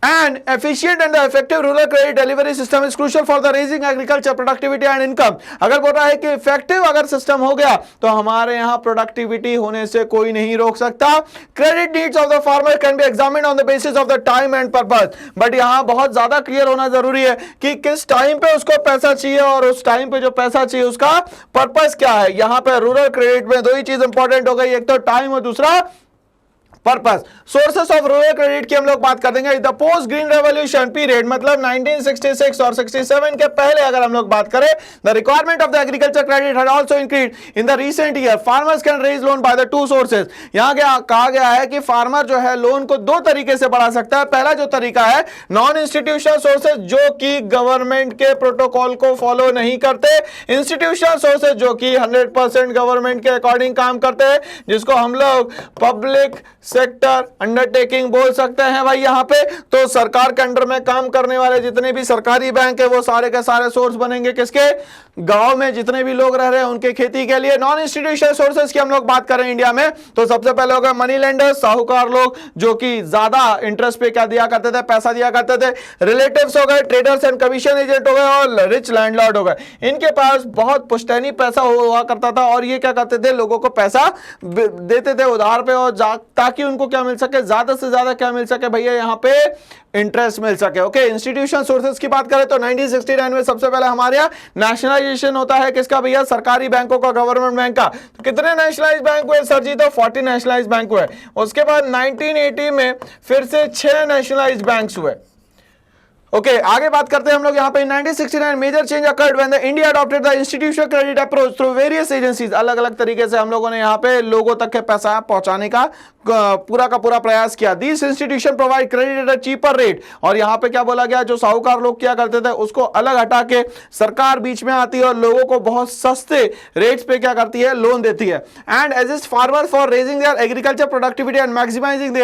Speaker 1: An efficient and the effective rural credit delivery system is crucial for the raising agriculture productivity and income। अगर बोल रहा है कि इफेक्टिव अगर सिस्टम हो गया तो हमारे यहाँ प्रोडक्टिविटी होने से कोई नहीं रोक सकता। Credit needs of the farmer can be examined on the basis of the time and purpose, but यहाँ बहुत ज्यादा क्लियर होना जरूरी है कि किस टाइम पे उसको पैसा चाहिए और उस टाइम पे जो पैसा चाहिए उसका पर्पस क्या है। यहाँ पे रूरल क्रेडिट में दो ही चीज इंपॉर्टेंट हो गई, एक तो टाइम और दूसरा purpose. Sources of rural credit की हम लोग बात कर देंगे। The post green revolution period मतलब 1966 और 67 के पहले अगर हम लोग बात करें, the requirement of the agriculture credit had also increased in the recent year. Farmers can raise loan by the two sources. यहां कहा गया है कि फार्मर जो है लोन को दो तरीके से बढ़ा सकता है। पहला जो तरीका है नॉन इंस्टीट्यूशनल सोर्सेज, जो कि गवर्नमेंट के प्रोटोकॉल को फॉलो नहीं करते, इंस्टीट्यूशनल सोर्सेज जो कि 100% गवर्नमेंट के अकॉर्डिंग काम करते हैं, जिसको हम लोग पब्लिक सेक्टर अंडरटेकिंग बोल सकते हैं भाई। यहां पे तो सरकार के अंडर में काम करने वाले जितने भी सरकारी बैंक है वो सारे के सारे सोर्स बनेंगे किसके, गांव में जितने भी लोग रह रहे हैं उनके खेती के लिए। नॉन इंस्टीट्यूशनल सोर्सेज की हम लोग बात करें इंडिया में तो सबसे पहले होगा मनी लेंडर्स, साहूकार लोग जो कि ज्यादा इंटरेस्ट पे क्या दिया करते थे, पैसा दिया करते थे। रिलेटिव्स हो गए, ट्रेडर्स एंड कमीशन एजेंट हो गए, और रिच लैंडलॉर्ड हो गए। इनके पास बहुत पुश्तैनी पैसा हुआ करता था और ये क्या करते थे, लोगों को पैसा देते थे उधार पे, और ताकि उनको क्या मिल सके, ज्यादा से ज्यादा क्या मिल सके भैया, यहाँ पे इंटरेस्ट मिल सके। ओके, इंस्टीट्यूशनल सोर्सेज की बात करें तो 1969 में सबसे पहले हमारे यहाँ नेशनलाइजेशन होता है किसका भैया, सरकारी बैंकों का, गवर्नमेंट बैंक का। तो कितने नेशनलाइज बैंक हुए सर जी, तो 40 नेशनलाइज बैंक हुए। उसके बाद 1980 में फिर से 6 नेशनलाइज बैंक्स हुए। ओके, आगे बात करते हैं हम लोग यहाँ पे 1969 major change occurred when the India adopted the institutional credit approach through various agencies. अलग अलग तरीके से हम लोगों ने यहाँ पे लोगों तक के पैसा पहुंचाने का पूरा का पूरा प्रयास किया। This institution provide credit at a cheaper rate, और यहाँ पे क्या बोला गया, जो साहूकार लोग क्या करते थे उसको अलग हटा के सरकार बीच में आती है और लोगों को बहुत सस्ते रेट्स पे क्या करती है, लोन देती है। And assist farmer for raising their agriculture productivity and maximising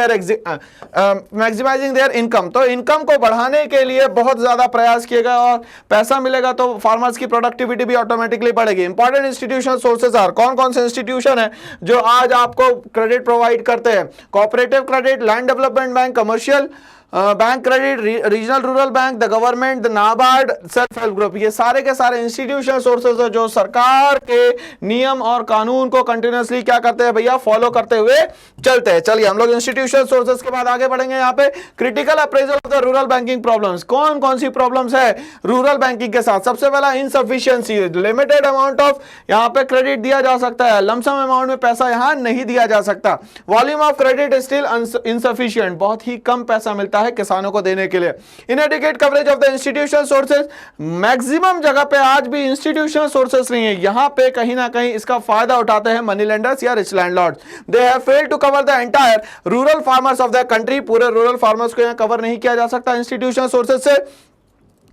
Speaker 1: their income. तो इनकम को बढ़ाने के लिए बहुत ज्यादा प्रयास किए गए, और पैसा मिलेगा तो फार्मर्स की प्रोडक्टिविटी भी ऑटोमेटिकली बढ़ेगी। इंपॉर्टेंट इंस्टीट्यूशनल सोर्सेज आर, कौन कौन से इंस्टीट्यूशन है जो आज आपको क्रेडिट प्रोवाइड करते हैं, cooperative credit, land development bank, commercial bank credit, regional rural bank, the government, the NABARD, self help group. ये सारे के सारे इंस्टीट्यूशनल सोर्सेज है जो सरकार के नियम और कानून को कंटिन्यूअसली क्या करते हैं भैया, फॉलो करते हुए चलते हैं। चलिए हम लोग इंस्टीट्यूशनल सोर्सेज के बाद आगे बढ़ेंगे। यहाँ पे critical appraisal of the rural banking problems, कौन कौन सी प्रॉब्लम्स है रूरल बैंकिंग के साथ। सबसे पहला इनसफिशिएंसी, लिमिटेड अमाउंट ऑफ यहाँ पे क्रेडिट दिया जा सकता है, लमसम अमाउंट में पैसा यहाँ नहीं दिया जा सकता। Volume of credit still insufficient, बहुत ही कम पैसा मिलता है किसानों को देने के लिए। इनएडिक्वेट coverage of the institutional sources, maximum जगह पे आज भी इंस्टीट्यूशनल सोर्सेज नहीं है, यहां पे कहीं ना कहीं इसका फायदा उठाते हैं money lenders or rich landlords. They have failed to cover the entire rural farmers of the country, पूरे रूरल फार्मर्स को यहां कवर नहीं किया जा सकता इंस्टीट्यूशनल सोर्सेज से।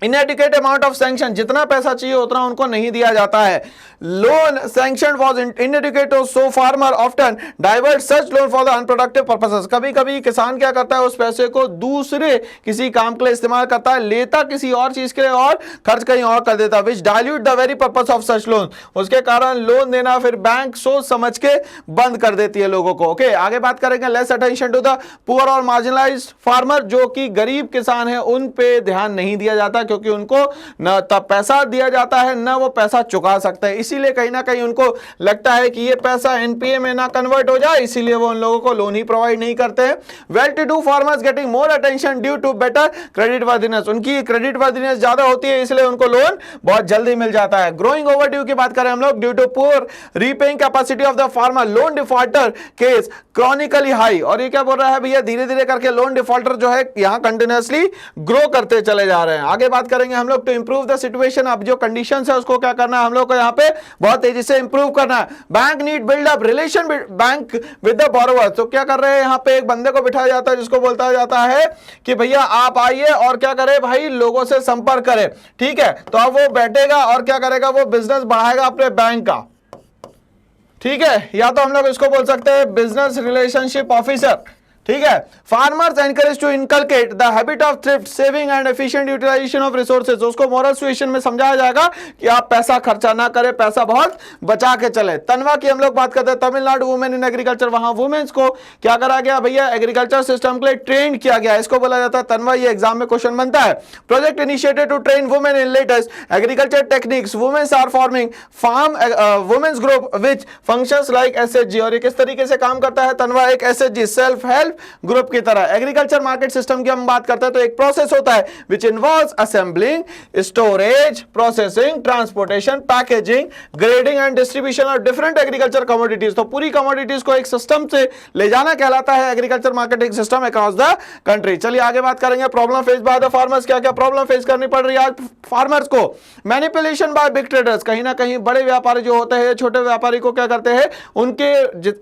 Speaker 1: इनएडिक्वेट अमाउंट ऑफ सैंक्शन, जितना पैसा चाहिए उतना उनको नहीं दिया जाता है। Loan sanction was इनएडिक्वेट, so farmer often divert such loan for the unproductive purposes. कभी कभी किसान क्या करता है, उस पैसे को दूसरे किसी काम के लिए इस्तेमाल करता है, लेता किसी और चीज के लिए और खर्च कहीं और कर देता, which dilute the very purpose of such loan. उसके कारण लोन देना फिर बैंक सोच समझ के बंद कर देती है लोगों को। ओके, आगे बात करेंगे less attention to the poor और मार्जिनलाइज्ड फार्मर, जो कि गरीब किसान है उन पे ध्यान नहीं दिया जाता, क्योंकि उनको न तब पैसा दिया जाता है न वो पैसा चुका सकते हैं। इसीलिए कहीं ना कहीं उनको लगता है कि ये पैसा एनपीए में ना कन्वर्ट हो जाए, इसीलिए वो उन लोगों को लोन ही प्रोवाइड नहीं करते हैं। Well to do farmers getting more attention due to better credit worthiness, उनकी क्रेडिट वर्दिनेस ज्यादा होती है इसलिए उनको लोन बहुत जल्दी मिल जाता है। ग्रोइंग ओवरड्यू की बात करें हम लोग, due to poor repaying capacity of the farmer, loan defaulter case chronically high. और ये क्या बोल रहा है भैया, धीरे धीरे करके लोन डिफॉल्टर जो है यहां कंटिन्यूअसली ग्रो करते चले जा रहे हैं। आगे बात करेंगे हम लोग टू इंप्रूव द सिचुएशन, अब जो कंडीशंस है उसको क्या करना है हम लोग को यहाँ पे बहुत तेजी से इंप्रूव करना है। Bank need build up relation bank with the borrower, तो क्या कर रहे हैं यहाँ पे एक बंदे को बिठाया जाता है जिसको बोलता जाता है कि भैया आप आइए और क्या करें भाई, लोगों से संपर्क करें। ठीक है, तो अब वो बैठेगा और क्या करेगा, वो बिजनेस बढ़ाएगा अपने बैंक का। ठीक है, या तो हम लोग इसको बोल सकते हैं बिजनेस रिलेशनशिप ऑफिसर। ठीक है, farmers encourage to inculcate the habit of thrift, saving and efficient utilisation of resources. उसको मोरल सुएशन में समझाया जाएगा कि आप पैसा खर्चा ना करें, पैसा बहुत बचा के चले। तनवा की हम लोग बात करते हैं, तमिलनाडु वुमेन इन एग्रीकल्चर, वहां वुमेन्स को क्या करा गया भैया, एग्रीकल्चर सिस्टम के लिए ट्रेन किया गया, इसको बोला जाता है तनवा। ये एग्जाम में क्वेश्चन बनता है। Project initiated to train women in latest agriculture techniques, womens are forming farm womens group which functions like SHG. और ये किस तरीके से काम करता है तनवा, एक एसएचजी सेल्फ हेल्प ग्रुप की तरह। एग्रीकल्चर मार्केट सिस्टम की हम बात करते हैं तो एक प्रोसेस होता है which involves assembling, storage, processing, transportation, packaging, grading and distribution of different agriculture commodities. तो पूरी कमोडिटीज को एक सिस्टम से ले जाना कहलाता है agriculture marketing system across the country. चलिए आगे बात करेंगे, problem face by the farmers. क्या क्या प्रॉब्लम फेस करनी पड़ रही है आज फार्मर्स को? मैनिपुलेशन बाय बिग ट्रेडर्स, कहीं ना कहीं बड़े व्यापारी जो होते हैं छोटे व्यापारी को क्या करते हैं, उनके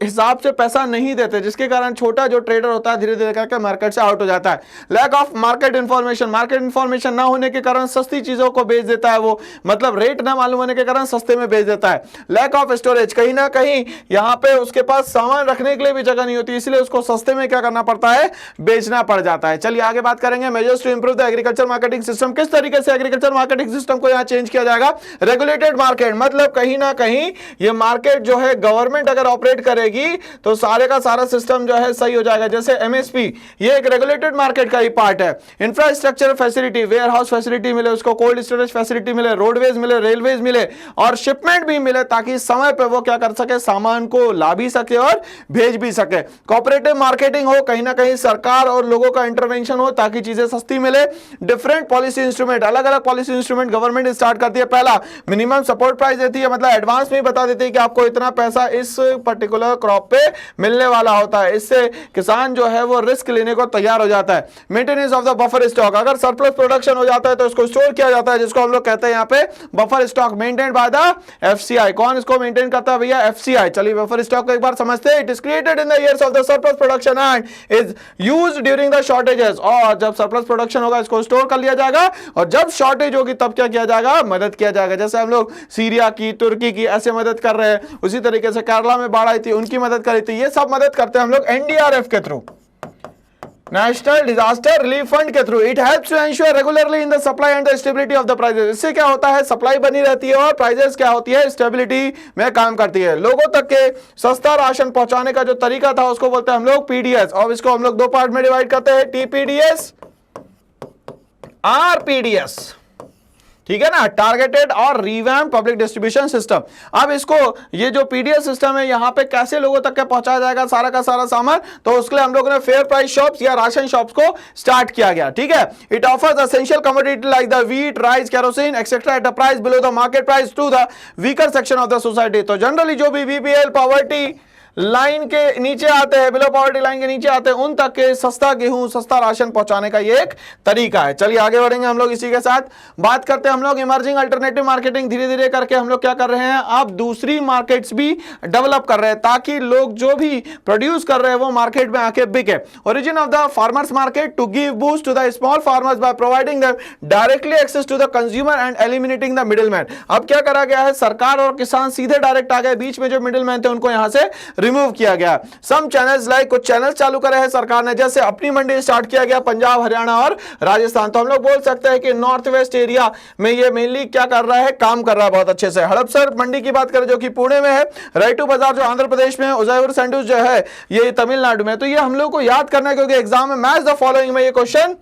Speaker 1: हिसाब से पैसा नहीं देते, जिसके कारण छोटा जो ट्रेडर होता है धीरे धीरे करके मार्केट से आउट हो जाता है। Lack of market information, market information ना होने के कारण सस्ती चीजों को बेच देता है वो, मतलब रेट ना मालूम होने के कारण सस्ते में बेच देता है। लैक ऑफ स्टोरेज, कहीं ना कहीं यहां पे उसके पास सामान रखने के लिए भी जगह नहीं होती, इसलिए उसको सस्ते में क्या करना पड़ता है, बेचना पड़ जाता है। चलिए आगे बात करेंगे, measures to improve the agriculture marketing system. किस तरीके से एग्रीकल्चर मार्केटिंग सिस्टम को यहां चेंज किया जाएगा? रेगुलेटेड मार्केट, मतलब कहीं ना कहीं ये मार्केट जो है गवर्नमेंट अगर ऑपरेट करेगी तो सारे का सारा सिस्टम जो है सही हो जाएगा। जैसे एमएसपी, ये एक रेगुलेटेड मार्केट का ही पार्ट है। Infrastructure facility, warehouse facility मिले उसको, कोल्ड स्टोरेज फैसिलिटी मिले, रोडवेज मिले, रेलवेज मिले और शिपमेंट भी मिले, ताकि समय पे वो क्या कर सके, सामान को ला भी सके और भेज भी सके। कोऑपरेटिव मार्केटिंग हो, कहीं ना कहीं सरकार और लोगों का इंटरवेंशन हो ताकि चीजें सस्ती मिले। डिफरेंट पॉलिसी इंस्ट्रूमेंट, अलग अलग पॉलिसी इंस्ट्रूमेंट गवर्नमेंट स्टार्ट करती है। पहला मिनिमम सपोर्ट प्राइस देती है, मतलब एडवांस में बता देती है कि आपको इतना पैसा इस पर्टिकुलर क्रॉप पे मिलने वाला होता है। इससे किसान जो है वो रिस्क लेने को तैयार हो जाता है। Maintenance of the buffer stock, अगर सरप्लस प्रोडक्शन हो जाता है तो इसको स्टोर किया जाता है, जिसको हम लोग कहते हैं यहाँ पे buffer stock, maintained by the FCI. कौन इसको मेंटेन करता है भैया? एफसीआई। चलिए बफर स्टॉक को एक बार समझते हैं। It is created in the years of the surplus production and is used during the shortages. और जब सरप्लस प्रोडक्शन होगा इसको स्टोर कर लिया जाएगा और जब शॉर्टेज होगी तब क्या किया जाएगा? मदद किया जाएगा। जैसे हम लोग सीरिया की, तुर्की की ऐसे मदद कर रहे हैं, उसी तरीके से केरला में बाढ़ आई थी उनकी मदद करी थी। ये सब मदद करते हैं हम लोग एनडीआरएफ के through, national disaster relief fund के through. It helps to ensure regularly in the supply and the stability of the prices. इससे क्या होता है, सप्लाई बनी रहती है और प्राइसेस क्या होती है, स्टेबिलिटी में काम करती है। लोगों तक के सस्ता राशन पहुंचाने का जो तरीका था उसको बोलते हैं हम लोग पीडीएस, और इसको हम लोग दो पार्ट में डिवाइड करते हैं, टीपीडीएस, आरपीडीएस। ठीक है ना, टारगेटेड और रिवैम्प पब्लिक डिस्ट्रीब्यूशन सिस्टम। अब इसको ये जो पीडीएस सिस्टम है यहाँ पे कैसे लोगों तक पहुंचाया जाएगा सारा का सारा सामान, तो उसके लिए हम लोगों ने फेयर प्राइस शॉप्स या राशन शॉप्स को स्टार्ट किया गया। ठीक है, it offers essential commodity like the wheat, rice, kerosene etcetera at a price below the market price to the weaker section of the society. तो जनरली जो भी BPL, poverty line के नीचे आते हैं, बिलो पॉवर्टी लाइन के नीचे आते हैं, उन तक के सस्ता गेहूं, सस्ता राशन पहुंचाने का ये एक तरीका है। चलिए आगे बढ़ेंगे हम लोग, इसी के साथ बात करते हैं हम लोग इमर्जिंग अल्टरनेटिव मार्केटिंग। धीरे धीरे करके हम लोग क्या कर रहे हैं, अब दूसरी मार्केट्स भी डेवलप कर रहे हैं ताकि लोग जो भी प्रोड्यूस कर रहे हैं वो मार्केट में आके बिके। Origin of the farmers market to give boost to the small farmers by providing them directly access to the consumer and eliminating the middleman. अब क्या करा गया है, सरकार और किसान सीधे डायरेक्ट आ गए, बीच में जो मिडिलमैन थे उनको यहां से रिमूव किया गया। सम चैनल्स लाइक, कुछ चैनल चालू करे हैं सरकार ने, जैसे अपनी मंडी स्टार्ट किया गया पंजाब, हरियाणा और राजस्थान। तो हम लोग बोल सकते हैं कि नॉर्थ वेस्ट एरिया में ये मेनली क्या कर रहा है, काम कर रहा है बहुत अच्छे से। हड़पसर मंडी की बात करें जो कि पुणे में है, रायटू बाजार जो आंध्र प्रदेश में है, उदयपुर सैंडविच जो है ये तमिलनाडु में। तो ये हम लोग को याद करना है क्योंकि एग्जाम में मैच द फॉलोइंग में ये क्वेश्चन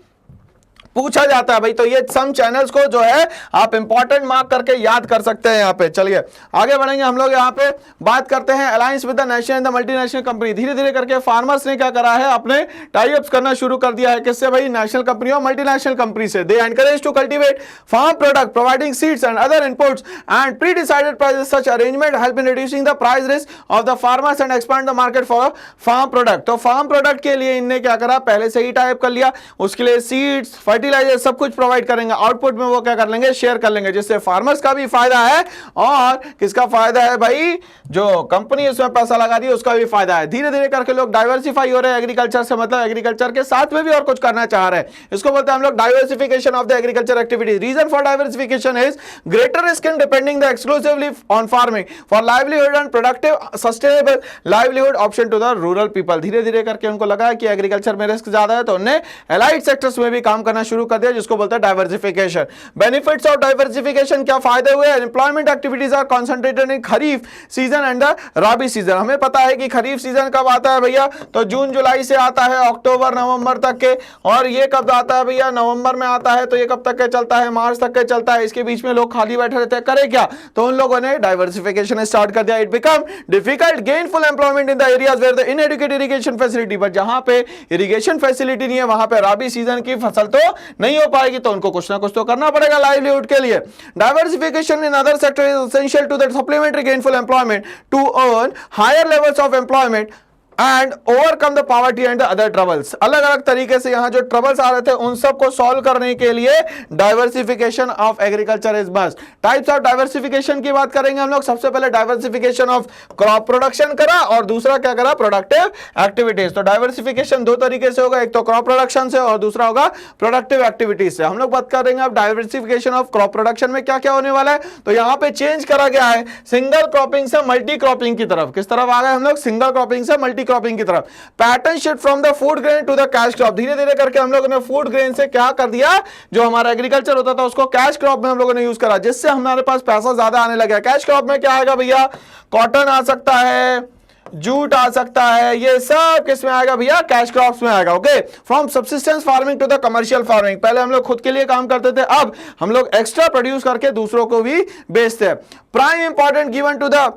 Speaker 1: पूछा जाता है भाई। तो ये सम चैनल्स को जो है आप इंपॉर्टेंट मार्क करके याद कर सकते हैं यहाँ पे। चलिए आगे बढ़ेंगे हम लोग, यहाँ पे बात करते हैं alliance with the national and the multinational company. धीरे धीरे करके फार्मर्स ने क्या करा है, अपने टाई अप्स करना शुरू कर दिया है। किससे भाई, नेशनल कंपनी और मल्टीनेशनल कंपनी से। They encourage to cultivate farm product providing seeds and other inputs and pre decided prices. Such arrangement help in reducing the price risk of the farmers and expand the market for farm product. तो farm product के लिए इनने क्या करा, पहले से ही tie up कर लिया, उसके लिए सीड्स, फर्टिलाइजर सब कुछ प्रोवाइड करेंगे, आउटपुट में वो क्या कर लेंगे, शेयर कर लेंगे, जिससे फार्मर्स का भी फायदा है और किसका फायदा है भाई, जो कंपनी उसमें पैसा लगा रही है उसका भी फायदा है। धीरे धीरे करके लोग डाइवर्सिफाई हो रहे हैं एग्रीकल्चर से, मतलब एग्रीकल्चर के साथ में भी और कुछ करना चाह रहे हैं। इसको बोलते हैं हम लोग diversification of the agriculture activities. Reason for diversification is greater risk in depending the exclusively on farming for livelihood and productive sustainable livelihood option to the rural people. धीरे धीरे करके उनको लगा कि एग्रीकल्चर में रिस्क ज्यादा है तो उन्होंने एलाइड सेक्टर्स में भी काम करना शुरू कर दिया, जिसको बोलते हैं डाइवर्सिफिकेशन। बेनिफिट्स ऑफ डाइवर्सिफिकेशन, क्या फायदे हुए, employment activities are concentrated in kharif season and the rabi season. हमें पता है कि खरीफ सीजन कब आता है भैया, तो जून जुलाई से आता है अक्टूबर नवंबर तक के, और ये कब आता है भैया, नवंबर में आता है, तो ये कब तक के चलता है, मार्च तक के चलता है। इसके बीच में लोग खाली बैठे रहते हैं, करे क्या, तो उन लोगों ने डाइवर्सिफिकेशन स्टार्ट कर दिया। It become difficult gainful employment in the areas where the uneducated irrigation facility, but जहां पे इरिगेशन फैसिलिटी नहीं है वहां पे राबी सीजन की फसल तो नहीं हो पाएगी, तो उनको कुछ ना कुछ तो करना पड़ेगा लाइवलीहुड के लिए। Diversification in other sector is essential to the supplementary gainful employment to earn higher levels of employment and overcome the poverty and other troubles. अलग अलग तरीके से यहां जो ट्रबल्स आ रहे थे उन सबको सॉल्व करने के लिए diversification of agriculture is must. Types of diversification की बात करेंगे हम लोग। सबसे पहले डाइवर्सिफिकेशन ऑफ क्रॉप प्रोडक्शन करा और दूसरा क्या करा, प्रोडक्टिव एक्टिविटीज। तो डाइवर्सिफिकेशन दो तरीके से होगा, एक तो क्रॉप प्रोडक्शन से और दूसरा होगा प्रोडक्टिव एक्टिविटीज से। हम लोग बात करेंगे अब डाइवर्सिफिकेशन ऑफ क्रॉप प्रोडक्शन में क्या क्या होने वाला है। तो यहां पे चेंज करा गया है सिंगल क्रॉपिंग से मल्टी क्रॉपिंग की तरफ। किस तरफ आ गए हम लोग, सिंगल क्रॉपिंग से मल्टी क्रॉपिंग की तरफ। Pattern shift from the food grain to the cash crop. धीरे धीरे करके हम लोगों ने फूड ग्रेन से क्या कर दिया, जो हमारा एग्रीकल्चर होता था उसको कैश क्रॉप में हम लोगों ने यूज करा, जिससे हमारे पास पैसा ज्यादा आने लगा। कैश क्रॉप में क्या आएगा भैया, कॉटन आ सकता है, जूट आ सकता है, ये सब किस में आएगा भैया, कैश क्रॉप्स में आएगा। Okay, from subsistence farming to the commercial farming. पहले हम लोग खुद के लिए काम करते थे, अब हम लोग एक्स्ट्रा प्रोड्यूस करके दूसरों को भी बेचते हैं। Prime important given to the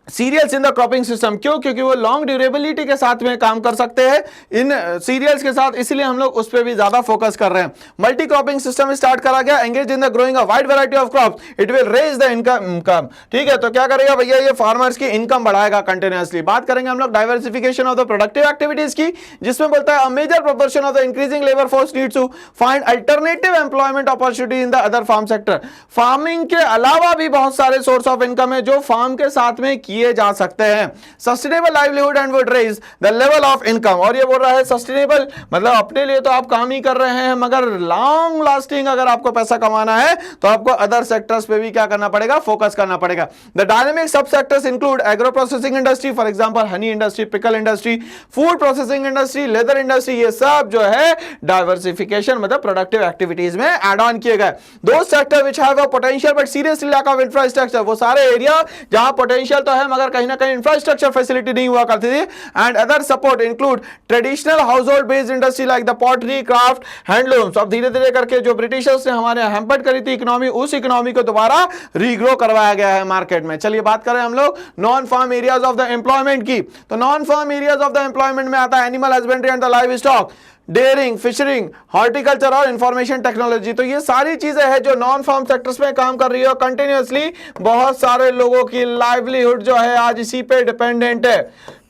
Speaker 1: cereals in the cropping system. क्यों, क्योंकि वो लॉन्ग ड्यूरेबिलिटी के साथ में काम कर सकते हैं इन सीरियल्स के साथ, इसलिए हम लोग उस पर भी ज्यादा फोकस कर रहे हैं। मल्टी क्रॉपिंग सिस्टम स्टार्ट करा गया, engage in the growing a wide variety of crops, it will raise the income. ठीक है, तो क्या करेगा भैया, ये फार्मर्स की इनकम बढ़ाएगा कंटिन्यूअसली। बात करेंगे हम लोग diversification of the productive activities की, जिसमें बोलता है a major proportion of the increasing labour force needs to find alternative employment opportunity in the other farm sector. Farming के अलावा भी बहुत सारे सोर्स ऑफ इनकम है जो फार्म के साथ में किए जा सकते हैं। Sustainable livelihood and would raise the level of income. और ये बोल रहा है सस्टेनेबल मतलब अपने लिए तो आप काम ही कर रहे हैं, मगर लॉन्ग लास्टिंग अगर आपको पैसा कमाना है तो आपको अदर सेक्टर्स पे भी क्या करना पड़ेगा, फोकस करना पड़ेगा। The dynamic sub sectors include agro processing industry, for example honey industry, pickle industry, food processing industry, leather industry, ये सब जो है डाइवर्सिफिकेशन मतलब प्रोडक्टिव एक्टिविटीज में एड ऑन किए गए। दो sector which have a potential but seriously lack of infrastructure, वो सारे एरिया जहां पोटेंशियल तो है मगर कहीं ना कहीं इंफ्रास्ट्रक्चर फैसिलिटी नहीं हुआ करती थी। And other support include traditional household based industry like the pottery, craft, handlooms. अब धीरे धीरे करके जो ब्रिटिशर्स ने हमारे हैम्पर्ड करी थी इकोनॉमी, उस इकोनॉमी को दोबारा रीग्रो करवाया गया है मार्केट में। चलिए बात करें हम लोग non farm areas of the employment की। तो non farm areas of the employment में आता है animal husbandry and the livestock, dairying, fishering, horticulture और इंफॉर्मेशन टेक्नोलॉजी। तो ये सारी चीजें हैं जो नॉन फार्म सेक्टर्स में काम कर रही है। कंटिन्यूअसली बहुत सारे लोगों की लाइवलीहुड जो है आज इसी पे डिपेंडेंट है।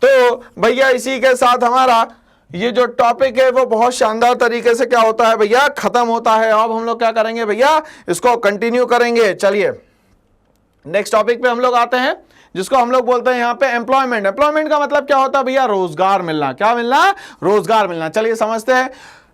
Speaker 1: तो भैया इसी के साथ हमारा ये जो टॉपिक है वो बहुत शानदार तरीके से क्या होता है भैया, खत्म होता है। अब हम लोग क्या करेंगे भैया, इसको कंटिन्यू करेंगे। चलिए नेक्स्ट टॉपिक पे हम लोग आते हैं, जिसको हम लोग बोलते हैं यहाँ पे एम्प्लॉयमेंट। एम्प्लॉयमेंट का मतलब क्या होता है भैया, रोजगार मिलना। क्या मिलना, रोजगार मिलना। चलिए समझते हैं।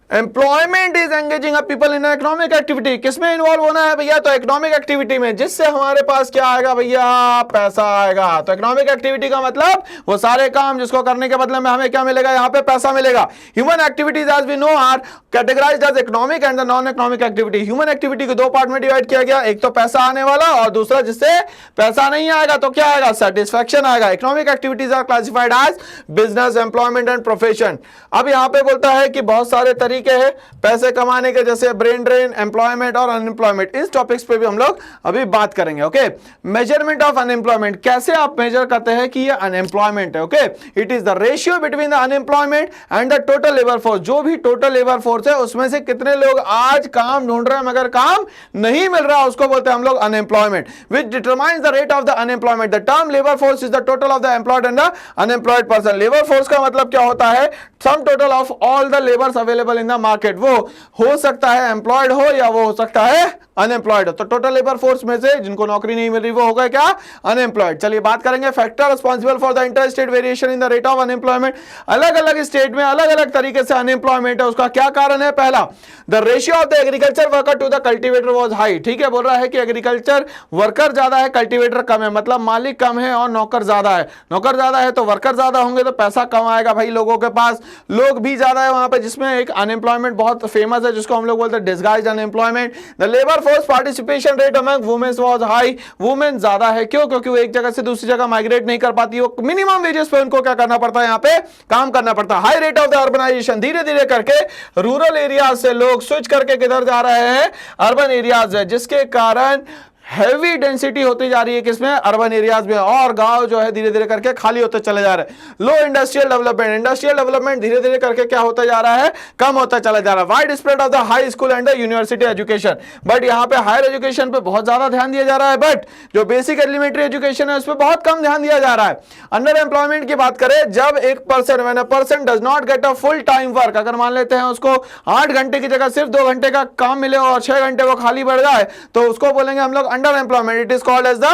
Speaker 1: Employment is engaging people in economic activity. किसमें इन्वॉल्व होना है भैया, तो इकोनॉमिक एक्टिविटी में, जिससे हमारे पास क्या आएगा भैया, पैसा आएगा। तो इकोनॉमिक एक्टिविटी का मतलब वो सारे काम जिसको करने के बदले में हमें क्या मिलेगा, यहाँ पे पैसा मिलेगा। Human activities as we know are categorized as economic and the non economic activity. Human activity को दो पार्ट में डिवाइड किया गया, एक तो पैसा आने वाला और दूसरा जिससे पैसा नहीं आएगा तो क्या आएगा, सेटिस्फैक्शन आएगा। Economic activities are classified as business, employment and profession. अब यहाँ पे बोलता है कि बहुत सारे तरीके हैं पैसे कमाने के, जैसे ब्रेन ड्रेन, एम्प्लॉयमेंट और अनएम्प्लॉयमेंट। इस टॉपिक्स पे भी हम लोग अभी बात करेंगे। ओके, मेजरमेंट ऑफ अनएम्प्लॉयमेंट, कैसे आप मेजर करते हैं कि ये अनएम्प्लॉयमेंट है। Okay, it is the ratio between the unemployment and the total labour force. जो भी टोटल लेबर फोर्स है उसमें से कितने लोग आज काम ढूंढ रहे हैं मगर काम नहीं मिल रहा, उसको बोलते हैं हम लोग unemployment. Which determines the rate of the unemployment. The term labour force is the total of the employed and the unemployed person. Labour force का मतलब क्या होता है, सम total of all the labours available in the market, वो हो सकता है employed हो या वो हो सकता है अनएम्प्लॉयड हो। तो टोटल लेबर फोर्स में से जिनको नौकरी नहीं मिल रही वो होगा क्या, अनएम्प्लॉयड। चलिए बात करेंगे factor responsible for the inter state variation in the rate of unemployment. अलग अलग स्टेट में अलग अलग तरीके से अनएम्प्लॉयमेंट है, उसका क्या कारण है। पहला, the ratio of the agriculture worker to the cultivator was high. ठीक है, बोल रहा है कि एग्रीकल्चर वर्कर ज्यादा है, कल्टीवेटर कम है, मतलब मालिक कम है और नौकर ज्यादा है। नौकर ज्यादा है तो वर्कर ज्यादा होंगे तो पैसा कम आएगा भाई लोगों के पास, लोग भी ज्यादा है वहां पे, जिसमें एक अनएम्प्लॉयमेंट बहुत फेमस है जिसको हम लोग बोलते हैं disguised unemployment. The labour force participation rate among womens was high. Women ज्यादा है, क्यों, क्योंकि वो एक जगह से दूसरी जगह माइग्रेट नहीं कर पाती, वो मिनिमम वेजेस पे उनको क्या करना पड़ता है, यहाँ पे काम करना पड़ता है। High rate of the urbanization, धीरे धीरे करके रूरल एरियाज से लोग स्विच करके किधर जा रहे हैं, अर्बन एरियाज है, जिसके कारण हैवी डेंसिटी होती जा रही है किसमें, अर्बन एरियाज में, और गांव जो है धीरे धीरे करके खाली होते चले जा रहे हैं। लो इंडस्ट्रियल डेवलपमेंट, इंडस्ट्रियल डेवलपमेंट धीरे धीरे करके क्या होता जा रहा है, कम होता चला जा रहा है। Wide spread of the high school and university education, but यहाँ पे हायर एजुकेशन पे बहुत ज्यादा ध्यान दिया जा रहा है, बट जो बेसिक एलिमेंट्री एजुकेशन है उस पर बहुत कम ध्यान दिया जा रहा है। अंडर एम्प्लॉयमेंट की बात करें, जब एक person does not get a full time work, अगर मान लेते हैं उसको 8 घंटे की जगह सिर्फ 2 घंटे का काम मिले और 6 घंटे वो खाली बढ़ जाए, तो उसको बोलेंगे हम लोग under employment, it is called as the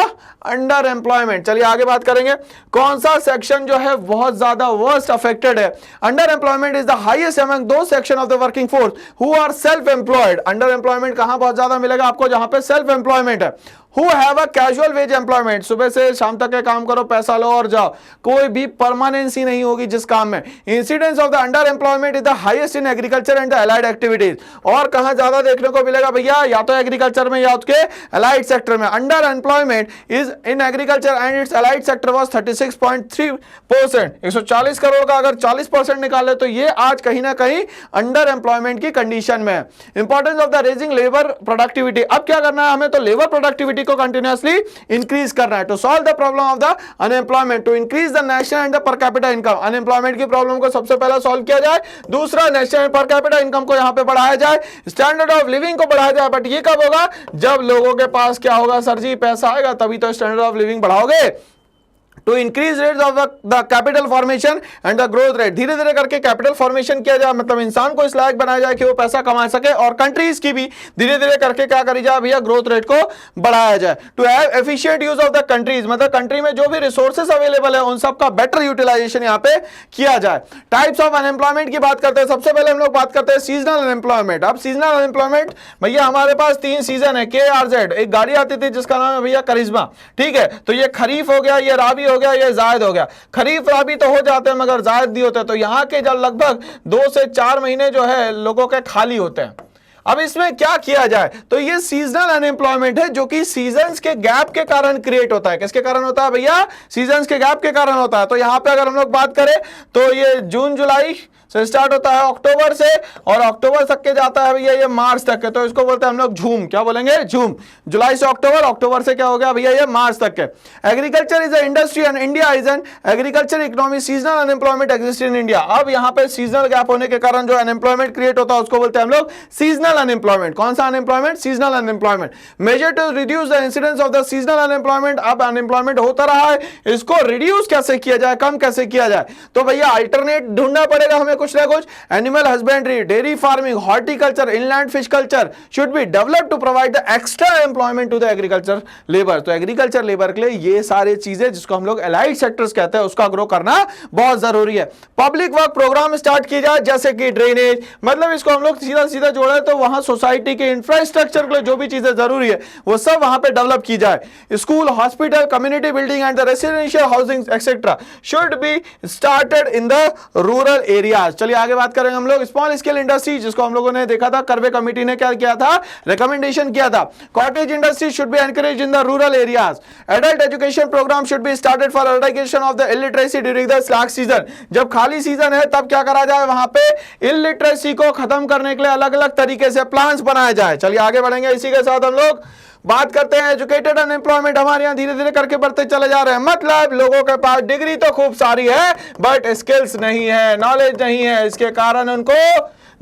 Speaker 1: under employment. चलिए आगे बात करेंगे, कौन सा सेक्शन जो है बहुत ज्यादा वर्स्ट अफेक्टेड है। Under employment is the highest among those section of the working force who are self employed. Under employment कहां बहुत ज्यादा मिलेगा आपको, जहां पे सेल्फ एम्प्लॉयमेंट है। Who have a casual wage employment, सुबह से शाम तक के काम करो, पैसा लो और जाओ, कोई भी परमानेंसी नहीं होगी जिस काम में। Incidence of the under employment is the highest in agriculture and the allied activities. और कहां ज्यादा देखने को मिलेगा भैया, या तो एग्रीकल्चर में या उसके अलाइड सेक्टर में। Under employment is in agriculture and its allied sector was 36.3%। 140 crore का अगर 40% निकाले तो ये आज कहीं ना कहीं अंडर एम्प्लॉयमेंट की कंडीशन में है। Importance of the raising labour productivity, अब क्या करना है हमें, तो लेबर प्रोडक्टिविटी को कंटिन्यूअसली इंक्रीज करना है to solve the problem of the unemployment, to increase the national and the per capita income. Unemployment की प्रॉब्लम को सबसे पहले सॉल्व किया जाए, दूसरा नेशनल पर कैपिटा इनकम को यहां पे बढ़ाया जाए, स्टैंडर्ड ऑफ लिविंग को बढ़ाया जाए। बट ये कब होगा, जब लोगों के पास क्या होगा सर जी, पैसा आएगा, तभी तो स्टैंडर्ड ऑफ लिविंग बढ़ाओगे। To increase rate of the capital formation and the growth rate, धीरे धीरे करके कैपिटल फॉर्मेशन किया जाए, मतलब इंसान को इस लायक बनाया जाए कि वो पैसा कमा सके, और कंट्रीज की भी धीरे धीरे करके क्या करी जाए भैया, ग्रोथ रेट को बढ़ाया जाए। To have efficient use of the countries, मतलब कंट्री में जो भी रिसोर्सेज अवेलेबल है उन सब का बेटर यूटिलाइजेशन यहाँ पे किया जाए। टाइप्स ऑफ अनएम्प्लॉयमेंट की बात करते हैं, सबसे पहले हम लोग बात करते हैं सीजनल अनएम्प्लॉयमेंट। अब सीजनल अनएम्प्लॉयमेंट भैया हमारे पास 3 सीजन है, KRZ, एक गाड़ी आती थी जिसका नाम है भैया करिश्मा, ठीक है, तो ये खरीफ हो गया, ये राबी हो गया, ये जायद हो गया। खरीफ राबी तो हो जाते हैं मगर जायद नहीं होते, तो यहां के जब लगभग 2 से 4 महीने जो है लोगों के खाली होते हैं। अब इसमें क्या किया जाए, तो ये सीजनल अनएम्प्लॉयमेंट है जो कि सीजन्स के गैप के कारण क्रिएट होता है। किसके कारण होता है भैया, सीजन्स के गैप के कारण होता है। तो यहां पे अगर हम लोग बात करें तो ये जून जुलाई से स्टार्ट होता है, अक्टूबर से, और अक्टूबर तक के जाता है भैया ये मार्च तक के, तो इसको बोलते हैं हम लोग झूम, क्या बोलेंगे, झूम। जुलाई से अक्टूबर, अक्टूबर से क्या हो गया भैया ये मार्च तक के। Agriculture is a industry and India is an agriculture economy, seasonal unemployment exist in India. अब यहाँ पे सीजनल गैप होने के कारण जो अनएम्प्लॉयमेंट क्रिएट होता है उसको बोलते हैं हम लोग सीजनल अनएम्प्लॉयमेंट। कौन सा unemployment, seasonal unemployment. Major to reduce the incidence of the seasonal unemployment, अब अनएम्प्लॉयमेंट होता रहा है, इसको रिड्यूस कैसे किया जाए, कम कैसे किया जाए, तो भैया अल्टरनेट ढूंढना पड़ेगा हमें कुछ ना कुछ। Animal husbandry, dairy farming, horticulture, inland fish culture should be developed to provide the extra employment to the agriculture labour. तो एग्रीकल्चर लेबर के लिए ये सारे चीजें जिसको हम लोग एलाइड सेक्टर्स कहते हैं उसका ग्रो करना बहुत जरूरी है। पब्लिक वर्क प्रोग्राम स्टार्ट किया जाए, जैसे कि ड्रेनेज, मतलब इसको हम लोग सीधा सीधा जोड़े तो वहां सोसाइटी के इंफ्रास्ट्रक्चर के लिए जो भी चीजें जरूरी है वो सब वहां पे डेवलप की जाए। School, hospital, community building and the residential housing etcetera should be started in the rural areas. चलिए आगे बात करेंगे हम लोग स्मॉल स्केल इंडस्ट्री, जिसको हम लोगों ने देखा था, कर्वे कमेटी ने क्या किया था, रिकमेंडेशन किया था। Cottage industry should be encourage in the rural areas. Adult education programme should be started for eradication of the illiteracy during the slack season. जब खाली सीजन है तब क्या करा जाए, वहां पे इलिटरेसी को खत्म करने के लिए अलग अलग तरीके से प्लान्स बनाए जाए। चलिए आगे बढ़ेंगे, इसी के साथ हम लोग बात करते हैं एजुकेटेड अनएम्प्लॉयमेंट हमारे यहाँ धीरे धीरे करके बढ़ते चले जा रहे हैं। मतलब लोगों के पास डिग्री तो खूब सारी है बट स्किल्स नहीं है, नॉलेज नहीं है, इसके कारण उनको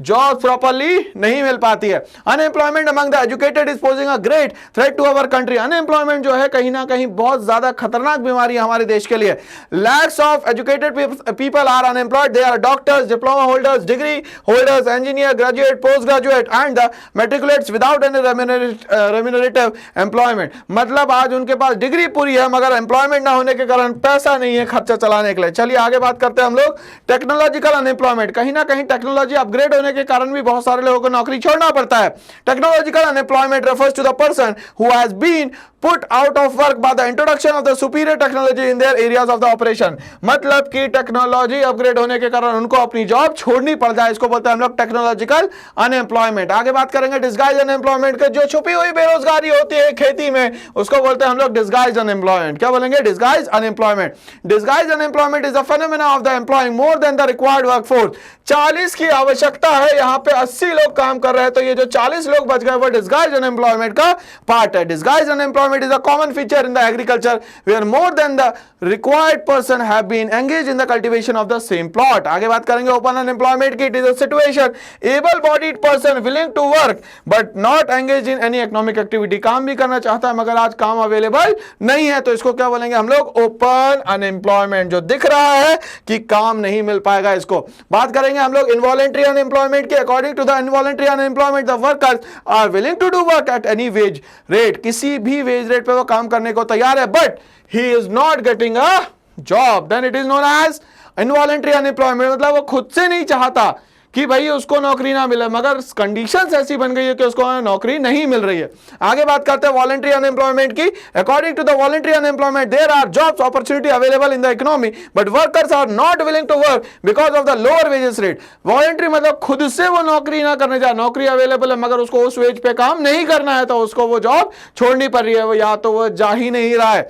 Speaker 1: जॉब प्रॉपरली नहीं मिल पाती है। Unemployment among the educated is posing a great threat to our country. Unemployment जो है कहीं ना कहीं बहुत ज्यादा खतरनाक बीमारी है हमारे देश के लिए। Lakhs of educated people are unemployed, they are doctors, diploma holders, degree holders, engineer, graduate, postgraduate and the matriculates without any remunerative employment। मतलब आज उनके पास डिग्री पूरी है मगर एम्प्लॉयमेंट ना होने के कारण पैसा नहीं है खर्चा चलाने के लिए। चलिए आगे बात करते हैं हम लोग टेक्नोलॉजिकल अनएम्प्लॉयमेंट। कहीं ना कहीं टेक्नोलॉजी अपग्रेड होने के कारण भी बहुत सारे लोगों को नौकरी छोड़ना पड़ता है। Technological unemployment refers to the person who has been put out of work by the introduction of the superior technology in their areas of the operation। मतलब कि टेक्नोलॉजी अपग्रेड होने के कारण उनको अपनी जॉब छोड़नी पड़ जाए, इसको बोलते हैं हम लोग टेक्नोलॉजिकल अनएम्प्लॉयमेंट। आगे बात करेंगे डिस्गाइज अनएम्प्लॉयमेंट के, जो छुपी हुई बेरोजगारी होती है खेती में उसको बोलते हैं हम लोग डिस्गाइज अनएम्प्लॉयमेंट। क्या बोलेंगे? Disguise unemployment. Disguise unemployment is a phenomena of the employing more than the required workforce. 40 की आवश्यकता है, यहाँ पे 80 लोग काम कर रहे हैं, तो ये जो 40 लोग बच गए वो डिस्गाइज अनएम्प्लॉयमेंट का पार्ट है। Disguise unemployment is a common feature in the agriculture where more than the required person have been engaged in the cultivation of the same plot। आगे बात करेंगे open unemployment की। It is a situation able-bodied person willing to work but not engaged in any economic activity। काम भी करना चाहता है मगर आज काम अवेलेबल नहीं है, तो इसको क्या बोलेंगे हम लोग? Open unemployment. जो दिख रहा है कि काम नहीं मिल पाएगा, इसको बात करेंगे हम लोग इनवॉलंटरी अनएम्प्लॉयमेंट की। According to the involuntary unemployment the workers are willing to do work at any wage rate. किसी भी वेज रेट पे वो काम करने को तैयार है but he is not getting a job, then it is known as involuntary unemployment. मतलब वो खुद से नहीं चाहता कि भाई उसको नौकरी ना मिले मगर कंडीशंस ऐसी बन गई है कि उसको नौकरी नहीं मिल रही है। आगे बात करते हैं वॉलंटरी अनएम्प्लॉयमेंट की। According to the voluntary unemployment there are jobs opportunity available in the economy but workers are not willing to work because of the lower wages rate. Voluntary मतलब खुद से वो नौकरी ना करने जाए, नौकरी अवेलेबल है मगर उसको उस वेज पे काम नहीं करना है, तो उसको वो जॉब छोड़नी पड़ रही है, वो या तो वो जा ही नहीं रहा है।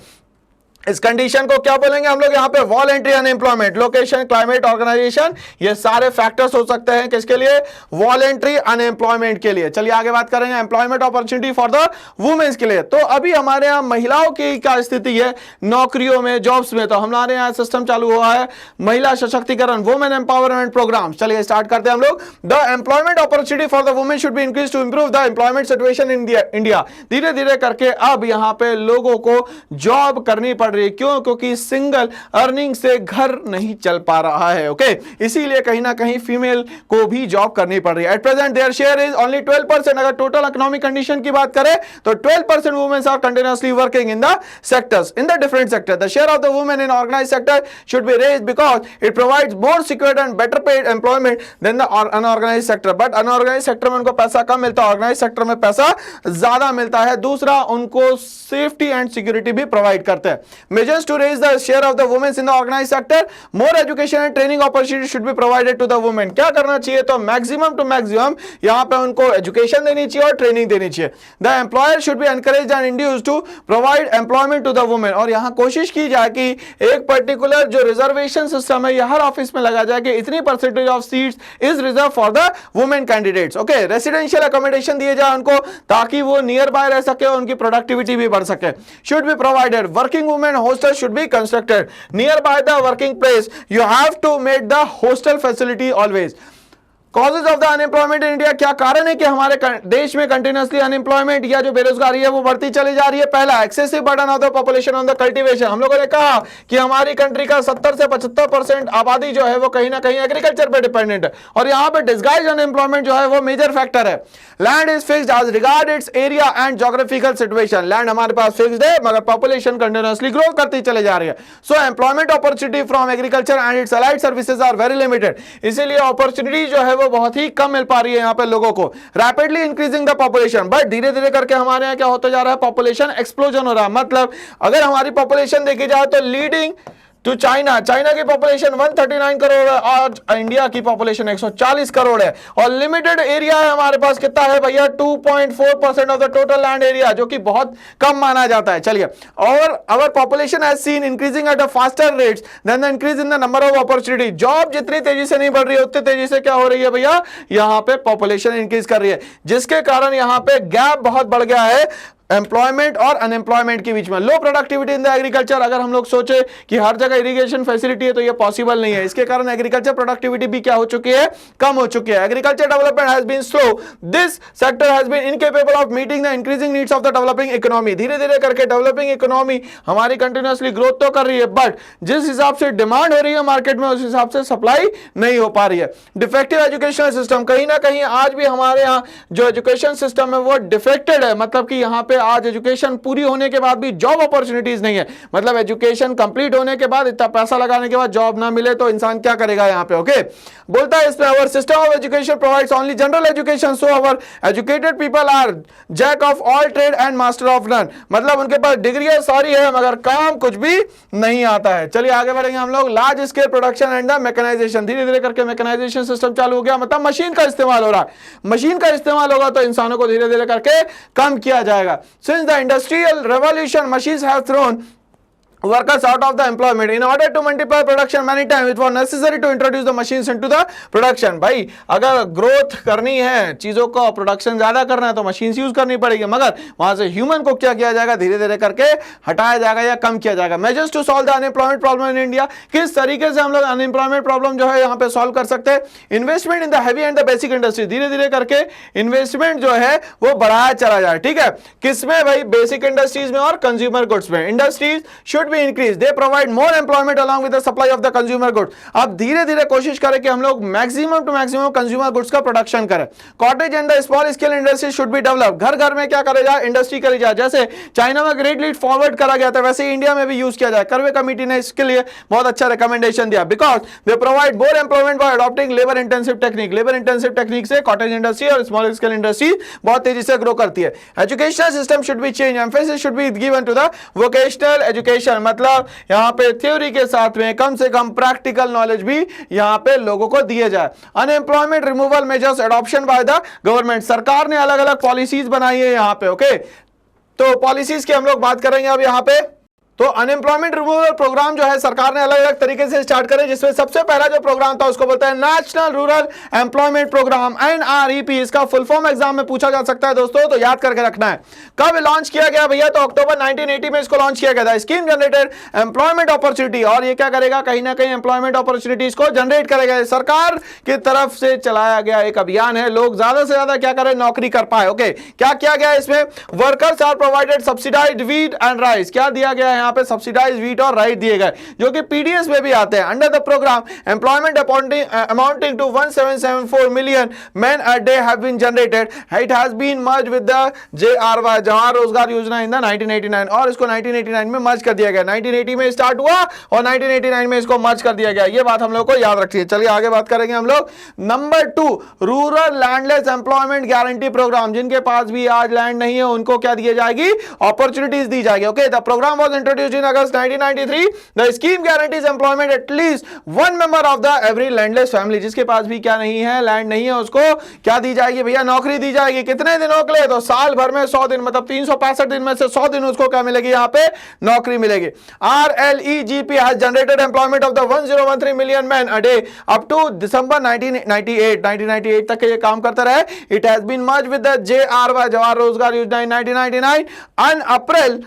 Speaker 1: इस कंडीशन को क्या बोलेंगे हम लोग? यहाँ पे voluntary unemployment. Location, climate, organization, ये सारे फैक्टर्स हो सकते हैं किसके लिए? वॉलंटरी अनएम्प्लॉयमेंट के लिए। चलिए आगे बात करेंगे employment opportunity for the womens के लिए। तो अभी हमारे यहाँ महिलाओं की क्या स्थिति है नौकरियों में, जॉब्स में? तो हमारे यहाँ सिस्टम चालू हुआ है महिला सशक्तिकरण, वुमेन एम्पावरमेंट प्रोग्राम। चलिए स्टार्ट करते हैं हम लोग। The employment opportunity for the women should be increase to improve the employment situation in India. धीरे धीरे करके अब यहाँ पे लोगों को जॉब करनी पड़ रही है। क्यों? क्योंकि सिंगल अर्निंग से घर नहीं चल पा रहा है। ओके, इसीलिए कहीं ना कहीं फीमेल को भी जॉब करनी पड़ रही है। At present their share is only 12%। अगर टोटल इकोनॉमिक कंडीशन की बात करें तो 12% women are continuously working in the sectors, in the different sector. The share of the women in organized sector should be raised because it provides more secured and better paid employment than the unorganized sector. But unorganized sector में उनको पैसा कम मिलता है, organised sector में पैसा ज्यादा मिलता है। दूसरा, उनको सेफ्टी एंड सिक्योरिटी भी प्रोवाइड करते हैं। Measures to raise the share of the women in the organized sector, more education and training opportunity should be provided to the women. क्या करना चाहिए? तो मैक्सिमम टू मैक्सिमम यहां पे उनको एजुकेशन देनी चाहिए और ट्रेनिंग देनी चाहिए। The employer should be encouraged and induced to provide employment to the women. और यहां कोशिश की जाए कि एक पर्टिकुलर जो रिजर्वेशन सिस्टम है ये हर ऑफिस में लगा जाए कि इतनी percentage of seats is reserve for the women candidates. Okay, residential accommodation दिए जाए उनको ताकि वो नियर बाय रह सके और उनकी प्रोडक्टिविटी भी बढ़ सके। Should be provided working women hostel should be constructed nearby the working place. You have to make the hostel facility always. Causes of the unemployment in India, क्या कारण है कि हमारे देश में कंटिन्यूअसली अनएम्प्लॉयमेंट या जो बेरोजगारी है वो बढ़ती चली जा रही है? पहला, excessive burden of the population on the cultivation. हम लोगों ने कहा कि हमारी कंट्री का 70 से 75% आबादी जो है वो कहीं ना कहीं एग्रीकल्चर पे डिपेंडेंट है और यहाँ पे डिस्गाइज अनएम्प्लॉयमेंट जो है वो मेजर फैक्टर है। Land is fixed as regard its area and geographical situation. Land हमारे पास फिक्स्ड है मगर पॉपुलेशन कंटिन्यूअसली ग्रो करती चली जा रही है। So employment opportunity from agriculture and its allied services are very limited. इसीलिए अपॉर्चुनिटी जो है वो बहुत ही कम मिल पा रही है यहाँ पे लोगों को। Rapidly increasing the population, but धीरे धीरे करके हमारे यहाँ क्या होता जा रहा है? पॉपुलेशन एक्सप्लोजन हो रहा है। मतलब अगर हमारी पॉपुलेशन देखी जाए तो लीडिंग टू चाइना, चाइना की पॉपुलेशन 139 करोड़ है, आज इंडिया की पॉपुलेशन 140 करोड़ है और लिमिटेड एरिया है हमारे पास। कितना है भैया? 2.4% of the total land area, जो कि बहुत कम माना जाता है। चलिए, और our population has seen increasing at a faster rates than the increase in the number of opportunity. Job जितनी तेजी से नहीं बढ़ रही है उतनी तेजी से क्या हो रही है भैया? यहाँ पे पॉपुलेशन इंक्रीज कर रही है, जिसके कारण यहाँ पे गैप बहुत बढ़ गया है एम्प्लॉयमेंट और अनएम्प्लॉयमेंट के बीच में। लो प्रोडक्टिविटी इन द एग्रीकल्चर, अगर हम लोग सोचे कि हर जगह इरिगेशन फैसिलिटी है तो ये पॉसिबल नहीं है, इसके कारण एग्रीकल्चर प्रोडक्टिविटी भी क्या हो चुकी है, कम हो चुकी है। Agriculture development has been slow, this sector has been incapable of meeting the increasing needs of the developing economy. धीरे धीरे करके डेवलपिंग इकोनॉमी हमारी कंटिन्यूअसली ग्रोथ तो कर रही है, बट जिस हिसाब से डिमांड हो रही है मार्केट में उस हिसाब से सप्लाई नहीं हो पा रही है। डिफेक्टिव एजुकेशनल सिस्टम, कहीं ना कहीं आज भी हमारे यहाँ जो एजुकेशन सिस्टम है वो डिफेक्टेड है, मतलब कि यहाँ पे आज एजुकेशन पूरी होने के बाद भी जॉब अपॉर्चुनिटीज नहीं है। मतलब एजुकेशन कंप्लीट होने के बाद इतना पैसा लगाने के बाद जॉब ना मिले तो इंसान क्या करेगा यहाँ पे। ओके, बोलता है इसमें our system of education provides only general education, so our educated people are jack of all trade and master of none. मतलब उनके पास डिग्रियां सारी है मगर काम कुछ भी नहीं आता है। चलिए आगे बढ़ेंगे हम लोग। Large scale production and the mechanization, धीरे धीरे करके मैकेनाइजेशन सिस्टम चालू हो गया, मतलब मशीन का इस्तेमाल हो रहा है। मशीन का इस्तेमाल होगा तो इंसानों को धीरे धीरे करके कम किया जाएगा। Since the industrial revolution, machines have thrown workers out of the employment. In order to multiply production many times, it was necessary to introduce the machines into the production. भाई अगर ग्रोथ करनी है, चीजों को प्रोडक्शन ज्यादा करना है तो मशीन्स यूज करनी पड़ेगी, मगर वहां से ह्यूमन को क्या किया जाएगा, धीरे धीरे करके हटाया जाएगा या कम किया जाएगा। Measures to solve the unemployment problem in India, किस तरीके से हम लोग अनएम्प्लॉयमेंट प्रॉब्लम जो है यहाँ पे सॉल्व कर सकते हैं। Investment in the heavy and the basic industry, धीरे धीरे करके इन्वेस्टमेंट जो है वो बढ़ाया चला जाए। ठीक है, किसमें भाई, बेसिक इंडस्ट्रीज में और कंज्यूमर गुड्स में। Industries should be increase, they provide more employment along with the supply of the consumer goods. अब धीरे धीरे कोशिश करें कि हम लोग maximum to maximum consumer goods का प्रोडक्शन करें। Cottage and the small scale industry should be develop, घर घर में क्या करे जाए, इंडस्ट्री करी जाए। जैसे चाइना में ग्रेट लीप फॉरवर्ड करा गया था वैसे ही इंडिया में भी यूज किया जाए। करवे कमेटी ने इसके लिए बहुत अच्छा रिकमेंडेशन दिया, because they provide more employment by adopting labour intensive technique. Labour intensive technique से कॉटेज इंडस्ट्री और स्मॉल स्केल इंडस्ट्री बहुत तेजी से ग्रो करती है। Educational system should be change, emphasis should be given to the vocational education, मतलब यहां पे थ्योरी के साथ में कम से कम प्रैक्टिकल नॉलेज भी यहां पे लोगों को दिए जाए। Unemployment removal measures adoption by the government, सरकार ने अलग अलग पॉलिसीज बनाई है यहां पे। ओके, तो पॉलिसीज की हम लोग बात करेंगे अब यहां पे। तो अनएम्प्लॉयमेंट रिमूवल प्रोग्राम जो है सरकार ने अलग अलग तरीके से स्टार्ट करे, जिसमें सबसे पहला जो प्रोग्राम था उसको बोलते हैं national rural employment programme, NREP। इसका फुल फॉर्म एग्जाम में पूछा जा सकता है दोस्तों, तो याद करके रखना है। कब लॉन्च किया गया भैया, तो अक्टूबर 1980 में इसको लॉन्च किया गया था। स्कीम जनरेटेड एम्प्लॉयमेंट अपॉर्चुनिटी, और ये क्या करेगा, कहीं ना कहीं एम्प्लॉयमेंट अपॉर्चुनिटीज को जनरेट करेगा। सरकार की तरफ से चलाया गया एक अभियान है, लोग ज्यादा से ज्यादा क्या करें, नौकरी कर पाए। ओके, क्या किया गया इसमें, workers are provided subsidized wheat and rice. क्या दिया गया है यहाँ पे, सब्सिडाइज्ड व्हीट और राइस दिए गए, जो कि पीडीएस में भी आते हैं। Under the programme employment amounting to 1774 million man a day have been generated. It has been merge with the JRY, Jawahar Rozgar Yojana in the 1989, और इसको 1989 में मर्ज कर दिया गया। 1980 में स्टार्ट हुआ और 1989 में इसको मर्ज कर दिया गया। ये बात हम लोग को याद रखनी है। चलिए आगे बात करेंगे हम लोग। Number 2, rural landless employment guarantee programme, जिनके पास भी आज लैंड नहीं है उनको क्या दी जाएगी, अपॉर्चुनिटीज दी जाएगी। Okay, the programme was introduced in August 1993. The scheme guarantees employment at least one member of the every landless family. जिसके पास भी क्या नहीं है, लैंड नहीं है, उसको क्या दी जाएगी भैया, नौकरी दी जाएगी। कितने दिनों के लिए, तो साल भर में 100 दिन, मतलब 365 दिन में से 100 दिन उसको क्या मिलेगी, यहाँ पे नौकरी मिलेगी। RLEGP has generated employment of the 1013 million men a day up to December 1998 तक ये काम करता रहे। It has been merged with the JRY, Jawahar Rozgar योजना in 1999 and April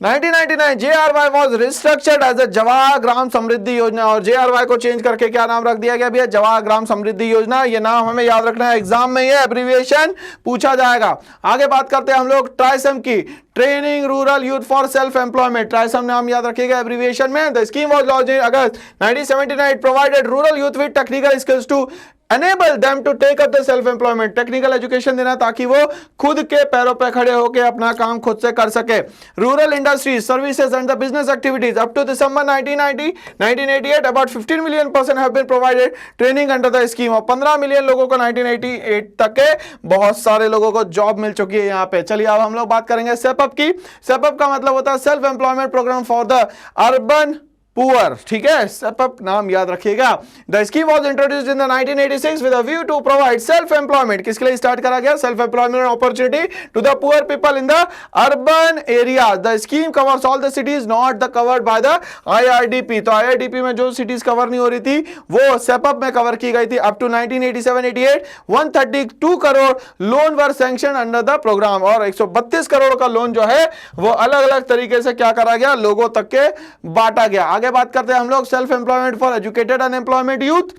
Speaker 1: 1999 JRY was restructured as a Jawahar Gram Samriddhi योजना, और JRY को चेंज करके क्या नाम रख दिया गया भैया, जवाहर ग्राम समृद्धि योजना। ये नाम हमें याद रखना है, एग्जाम में ये एब्रिविएशन पूछा जाएगा। आगे बात करते हैं हम लोग ट्राइसम की, training rural youth for self employment. TRYSEM नाम याद रखिएगा एब्रिविएशन में। The scheme was launched in August 1979। It provided rural youth with technical skills to enable them to take up the self employment, technical education देना ताकि वो खुद के पैरों पे खड़े होकर अपना काम खुद से कर सके। Rural industries, services and the business activities up to December 1988 about 15 million person have been provided training under the scheme, और 15 मिलियन लोगों को 1988 तक के बहुत सारे लोगों को जॉब मिल चुकी है यहाँ पे। चलिए अब हम लोग बात करेंगे सेपअप की। सेपअप का मतलब होता है self employment programme for the urban poor, ठीक है, SEPUP नाम याद रखिएगा। The scheme was introduced in the 1986 with a view to provide self employment, किसके लिए स्टार्ट करा गया, self employment opportunity to the poor people in the urban area. The scheme covers all the cities not the covered by the IRDP, तो IRDP में जो cities cover नहीं हो रही थी वो SEPUP में कवर की गई थी। Up to 1987-88 132 crore loan were sanction under the programme, और 132 करोड़ का लोन जो है वो अलग अलग तरीके से क्या करा गया, लोगों तक के बांटा गया। आगे बात करते हैं हम लोग self employment for educated unemployment youth.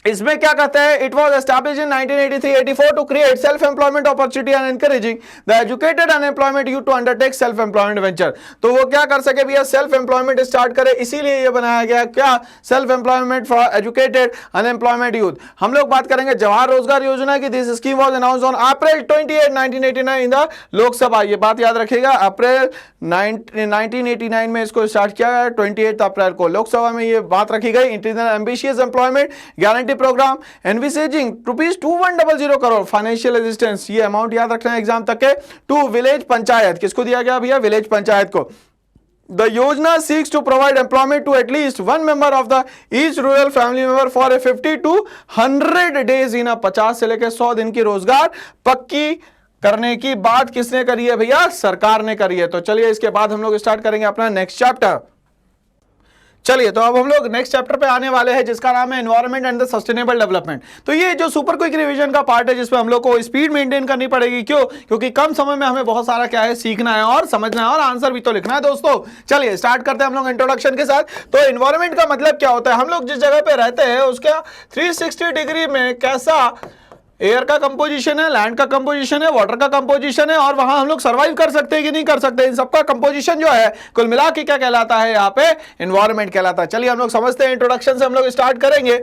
Speaker 1: इसमें क्या कहते हैं, it was established in 1983-84 to create self employment opportunity and encouraging the educated unemployment youth to undertake self employment venture. तो वो क्या कर सके भैया, सेल्फ एम्प्लॉयमेंट स्टार्ट करे, इसीलिए ये बनाया गया क्या, self employment for educated unemployment youth. हम लोग बात करेंगे जवाहर रोजगार योजना की। This scheme was announced on April 28, 1989 in the Lok Sabha, ये बात याद रखिएगा, अप्रैल 1989 में इसको स्टार्ट किया गया, 28 अप्रैल को लोकसभा में ये बात रखी गई। It is an ambitious employment guarantee programme envisaging ₹2100 crore financial assistance, ये अमाउंट याद रखना है एग्जाम तक के, टू विलेज पंचायत, किसको दिया गया भैया, विलेज पंचायत को। The Yojana seeks to provide employment to at least one member of the each rural family member for a 50 to 100 days in a 50 से लेकर 100 दिन की रोजगार पक्की करने की बात किसने करी है भैया, सरकार ने करी है। तो चलिए इसके बाद हम लोग स्टार्ट करेंगे अपना नेक्स्ट चैप्टर। चलिए तो अब हम लोग नेक्स्ट चैप्टर पे आने वाले हैं जिसका नाम है environment and the sustainable development. तो ये जो सुपर क्विक रिवीजन का पार्ट है जिसमें हम लोग को स्पीड मेंटेन करनी पड़ेगी, क्यों, क्योंकि कम समय में हमें बहुत सारा क्या है सीखना है और समझना है और आंसर भी तो लिखना है दोस्तों। चलिए स्टार्ट करते हैं हम लोग इंट्रोडक्शन के साथ। तो एनवायरनमेंट का मतलब क्या होता है, हम लोग जिस जगह पे रहते हैं उसका 360 डिग्री में कैसा एयर का कंपोजिशन है, लैंड का कंपोजिशन है, वाटर का कंपोजिशन है, और वहां हम लोग सर्वाइव कर सकते हैं कि नहीं कर सकते, इन सबका कंपोजिशन जो है कुल मिला के क्या कहलाता है, यहाँ पे एनवायरनमेंट कहलाता है। चलिए हम लोग समझते हैं, इंट्रोडक्शन से हम लोग स्टार्ट करेंगे।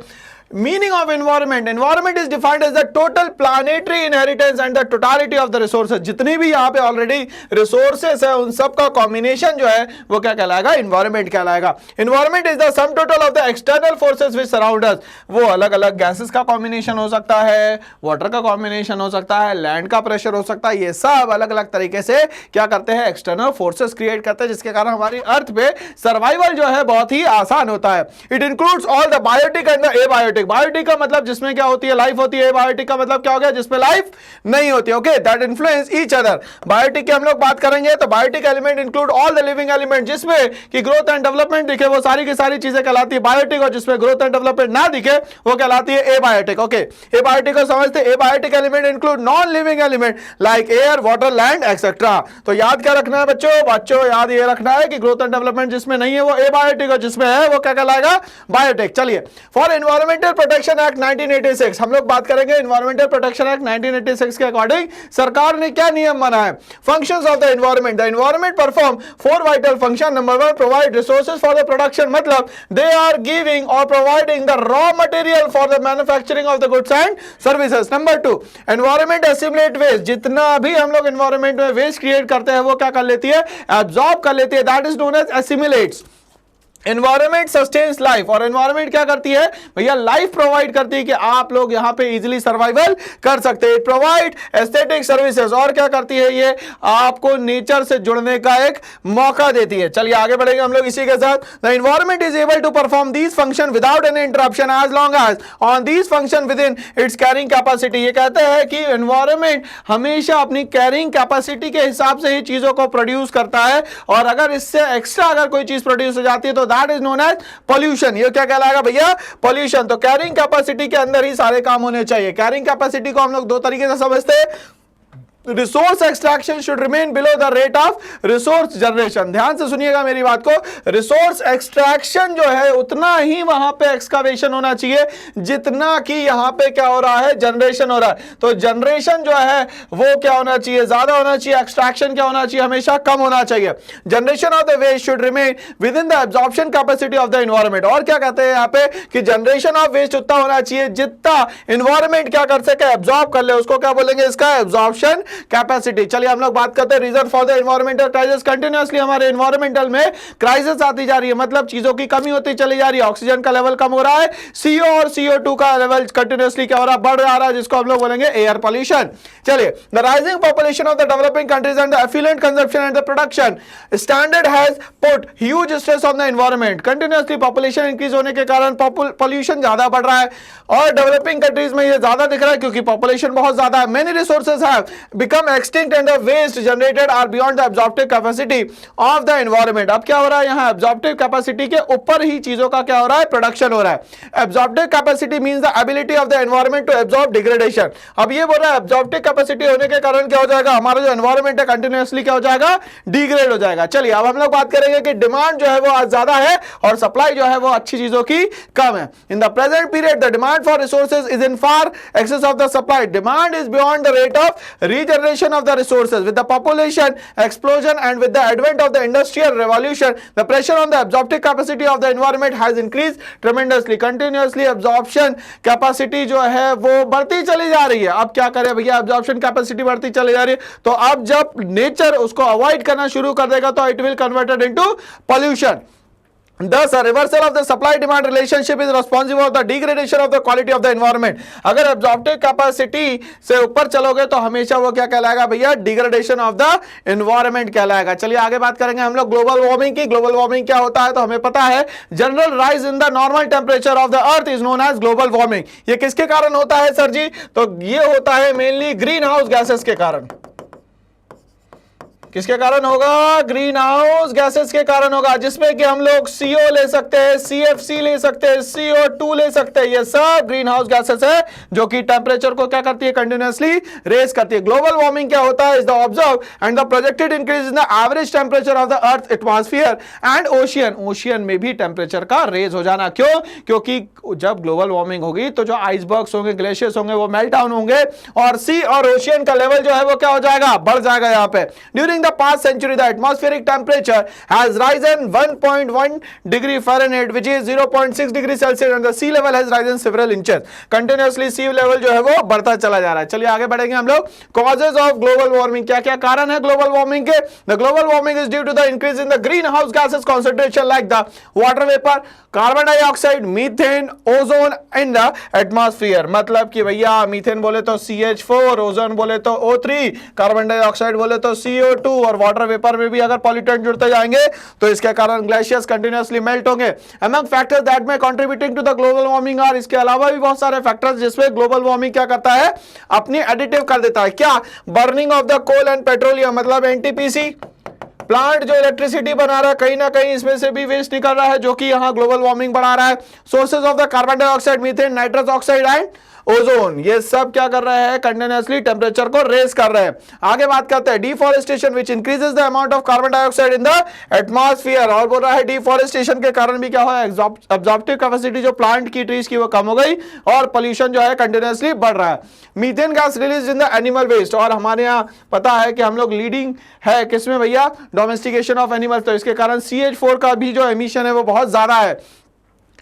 Speaker 1: Meaning of environment, environment is defined as the total planetary inheritance and the totality of the resources। जितनी भी यहाँ पे ऑलरेडी रिसोर्सेस है उन सब का कॉम्बिनेशन जो है वो क्या कहलाएगा, एनवायरनमेंट कहलाएगा। Environment is the sum total of the external forces which surround us, वो अलग अलग गैसेस का कॉम्बिनेशन हो सकता है, वाटर का कॉम्बिनेशन हो सकता है, लैंड का प्रेशर हो सकता है, ये सब अलग अलग तरीके से क्या करते हैं, एक्सटर्नल फोर्सेस क्रिएट करते हैं, जिसके कारण हमारी अर्थ पे सर्वाइवल जो है बहुत ही आसान होता है। It includes all the biotic and the abiotic. Biotic का मतलब जिसमें क्या होती है, लाइफ होती है। बायोटिक का मतलब क्या हो गया, जिसमें लाइफ नहीं होती है। Okay, that influence each other. Biotic के हम लोग बात करेंगे तो biotic element include all the living element, जिसमें कि ग्रोथ एंड डेवलपमेंट दिखे वो सारी की सारी चीजें कहलाती है बायोटिक, और जिसमें ग्रोथ एंड डेवलपमेंट ना दिखे वो कहलाती है एबायोटिक। ओके, एबायोटिक को समझते हैं। Abiotic element include non living element like air, water, land etcetera. तो याद क्या रखना है बच्चों याद ये रखना है कि ग्रोथ एंड डेवलपमेंट जिसमें नहीं है वो एबायोटिक, और जिसमें है वो क्या कहलाएगा, बायोटिक। चलिए, फॉर एनवायरमेंटल प्रोटेक्शन एक्ट 1986 हम लोग बात करेंगे। एनवायरमेंटल प्रोटेक्शन एक्ट 1986 के अकॉर्डिंग सरकार ने क्या नियम बनाया, functions of the environment. The environment perform 4 vital function. Number 1, provide resources for the production, मतलब दे आर गिविंग और providing the raw material for the manufacturing of the goods and services. Number 2, environment assimilate waste. जितना भी हम लोग environment में waste create करते हैं वो क्या कर लेती है, एब्जॉर्ब कर लेती है, that is known as assimilates. Environment sustains life, और एनवायरमेंट क्या करती है भैया, लाइफ प्रोवाइड करती है कि आप लोग यहां पे इजीली सर्वाइवल कर सकते हैं। प्रोवाइड एस्थेटिक सर्विसेज, और क्या करती है ये, आपको नेचर से जुड़ने का एक मौका देती है। चलिए आगे बढ़ेंगे हम लोग इसी के साथ। The environment is able to perform these function without any interruption as long as on these function within its carrying capacity. ये कहते हैं कि एनवायरमेंट हमेशा अपनी कैरिंग कैपेसिटी के हिसाब से ही चीजों को प्रोड्यूस करता है, और अगर इससे एक्स्ट्रा अगर कोई चीज प्रोड्यूस हो जाती है तो that is known as pollution. ये क्या कहलाएगा भैया, पॉल्यूशन। तो कैरिंग कैपेसिटी के अंदर ही सारे काम होने चाहिए। कैरिंग कैपेसिटी को हम लोग दो तरीके से समझते हैं। Resource extraction should remain below the rate of resource generation. ध्यान से सुनिएगा मेरी बात को, रिसोर्स एक्सट्रैक्शन जो है उतना ही वहां पे एक्सकावेशन होना चाहिए जितना कि यहां पे क्या हो रहा है, जनरेशन हो रहा है। तो जनरेशन जो है वो क्या होना चाहिए, ज्यादा होना चाहिए, एक्सट्रैक्शन क्या होना चाहिए, हमेशा कम होना चाहिए। Generation of the waste should remain within the absorption capacity of the environment. और क्या कहते हैं यहां पे कि जनरेशन ऑफ वेस्ट उतना होना चाहिए जितना एनवायरनमेंट क्या कर सके, एब्जॉर्ब कर ले, उसको क्या बोलेंगे, इसका एब्जॉर्प्शन कैपेसिटी। चलिए हम लोग बात करते हैं reason for the environmental crisis. Continuously हमारे एनवायरमेंटल में क्राइसिस आती जा रही है, मतलब चीजों की कमी होती चली जा रही है, ऑक्सीजन का लेवल कम हो रहा है, CO और CO2 का लेवल कंटिन्यूअसली क्या हो रहा है, बढ़ रहा है, जिसको हम लोग बोलेंगे एयर पॉल्यूशन। चलिए, the rising population of the developing countries and the affluent consumption and the production standard has put huge stress on the environment. Continuously population increase होने के कारण पॉल्यूशन ज्यादा बढ़ रहा है और डेवलपिंग कंट्रीज में ये ज्यादा दिख रहा है क्योंकि पॉपुलेशन बहुत ज्यादा है। Many resources have become extinct and the waste generated are beyond the absorptive capacity of the environment. अब क्या हो रहा है, यहां एब्जॉर्प्टिव कैपेसिटी के ऊपर ही चीजों का क्या हो रहा है, प्रोडक्शन हो रहा है। Absorptive capacity means the ability of the environment to absorb degradation. अब ये बोल रहा है एब्जॉर्प्टिव कैपेसिटी होने के कारण क्या हो जाएगा, हमारा जो एनवायरमेंट है कंटिन्यूअसली क्या हो जाएगा, डिग्रेड हो जाएगा। चलिए अब हम लोग बात करेंगे कि डिमांड जो है वो आज ज्यादा है और सप्लाई जो है वो अच्छी चीजों की कम है। In the present period the demand for resources is in far excess of the supply. Demand is beyond the rate of regeneration of the resources with the population explosion and with the advent of the industrial revolution the pressure on the absorptive capacity of the environment has increased tremendously. Continuously absorption capacity जो है वो बढ़ती चली जा रही है। अब क्या करें भैया, एब्जॉर्प्शन कैपेसिटी बढ़ती चली जा रही है, तो अब जब नेचर उसको अवॉइड करना शुरू कर देगा तो it will converted into pollution. Thus, a reversal of the supply-demand relationship is responsible for the degradation of the quality of the environment. अगर absorptive capacity से ऊपर चलोगे तो हमेशा वो क्या कहलाएगा भैया, degradation of the environment कहलाएगा। चलिए आगे बात करेंगे हम लोग ग्लोबल वार्मिंग की। ग्लोबल वार्मिंग क्या होता है तो हमें पता है, general rise in the normal temperature of the earth is known as global warming. ये किसके कारण होता है सर जी, तो ये होता है मेनली ग्रीन हाउस गैसेस के कारण। किसके कारण होगा, ग्रीन हाउस गैसेस के कारण होगा, जिसमें कि हम लोग CO ले सकते हैं, CFC ले सकते हैं, CO2 ले सकते हैं। ये सब ग्रीन हाउस गैसेस है जो कि टेम्परेचर को क्या करती है, कंटिन्यूअसली रेज करती है। ग्लोबल वार्मिंग क्या होता है, is the observe and the projected increase in the average temperature of the earth atmosphere and ocean. Ocean में भी टेम्परेचर का रेज हो जाना। क्यों, क्योंकि जब ग्लोबल वार्मिंग होगी तो जो आइसबर्ग्स होंगे, ग्लेशियर्स होंगे, वो मेल्ट डाउन होंगे और सी और ओशियन का लेवल जो है वो क्या हो जाएगा, बढ़ जाएगा। यहाँ पे during the past century the atmospheric temperature has risen 1.1 degree Fahrenheit which is 0.6 degree Celsius and the sea level has risen several inches. Continuously sea level जो है वो बढ़ता चला जा रहा है। चलिए आगे बढ़ेंगे हम लोग। causes of global warming, क्या क्या कारण है ग्लोबल वार्मिंग के। the global warming is due to the increase in the greenhouse gases concentration like the water vapor, carbon dioxide, methane, ozone in the atmosphere। मतलब कि भैया मीथेन बोले तो CH4, ओजोन बोले तो O3, कार्बन डाइऑक्साइड बोले तो CO2 और वाटर वेपर में भी अगर पॉल्यूटेंट जुड़ते जाएंगे तो इसके कारण ग्लेशियर्स कंटिन्यूअसली मेल्ट होंगे। अमंग फैक्टर्स दैट में contributing to the global warming are, इसके अलावा भी बहुत सारे फैक्टर्स जिसमें ग्लोबल वार्मिंग क्या करता है, अपनी एडिटिव कर देता है। क्या, burning of the coal and petroleum, मतलब NTPC प्लांट जो इलेक्ट्रिसिटी बना रहा है कहीं ना कहीं इसमें से भी वेस्ट निकल रहा है जो कि यहां ग्लोबल वार्मिंग बढ़ा रहा है। Sources of the carbon dioxide, methane, nitrous oxide and ozone, ये सब क्या कर रहे हैं, कंटिन्यूअसली टेम्परेचर को रेज कर रहे हैं। आगे बात करते हैं deforestation which increases the amount of carbon dioxide in the atmosphere. और बोल रहा है डिफॉरेस्टेशन के कारण भी क्या हुआ, एब्जॉर्प्टिव कैपेसिटी जो प्लांट की, ट्रीज की, वो कम हो गई और पोल्यूशन जो है कंटिन्यूअसली बढ़ रहा है। Methane gas release in the animal waste, और हमारे यहाँ पता है कि हम लोग लीडिंग है किसमें भैया, डोमेस्टिकेशन ऑफ एनिमल्स, तो इसके कारण CH4 का भी जो एमिशन है वो बहुत ज्यादा है।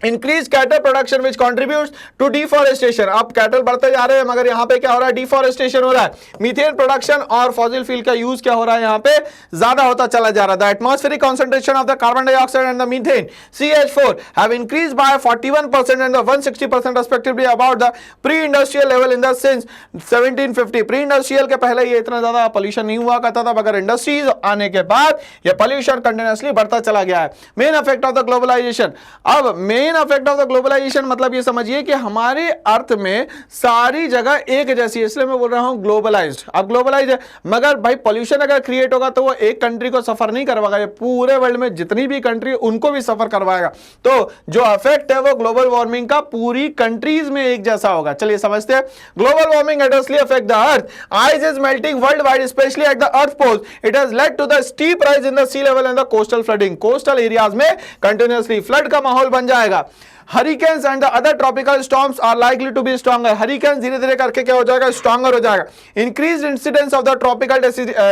Speaker 1: Increase cattle production which contributes to deforestation. अब कैटल बढ़ते जा रहे हैं मगर यहाँ पे क्या हो रहा है, डिफॉरेस्टेशन हो रहा है। मीथेन प्रोडक्शन और फॉसिल फ्यूल का यूज क्या हो रहा है, यहाँ पे ज्यादा होता चला जा रहा है। The atmospheric concentration of the carbon dioxide and the methane CH4 have increased by 41% and 160% respectively about the pre industrial level in the sins 1750। Pre industrial के पहले ये इतना ज्यादा पोल्यूशन नहीं हुआ करता था, मगर इंडस्ट्रीज आने के बाद ये पोल्यूशन कंटिन्यूअसली बढ़ता चला गया है। Main effect of the globalisation. अब main effect of the globalisation मतलब ये समझिए कि हमारे अर्थ में सारी जगह एक जैसी है, इसलिए मैं बोल रहा हूं ग्लोबलाइज्ड। अब ग्लोबलाइज है मगर भाई पोल्यूशन अगर क्रिएट होगा तो वो एक कंट्री को सफर नहीं करवाएगा, ये पूरे वर्ल्ड में जितनी भी कंट्री उनको भी सफर करवाएगा। तो जो इफेक्ट है वो ग्लोबल वार्मिंग का पूरी कंट्रीज में एक जैसा होगा। चलिए समझते हैं। Global warming adversely affect the earth. Ice is melting worldwide specially at the earth poles. It has led to the steep rise in the sea level and the coastal flooding. Coastal areas में continuously flood का माहौल बन जाएगा। जाएगा। Hurricanes and the other tropical storms are likely to be stronger. Hurricanes धीरे धीरे करके क्या हो जाएगा, स्ट्रॉन्गर हो जाएगा। Increase incidence of the tropical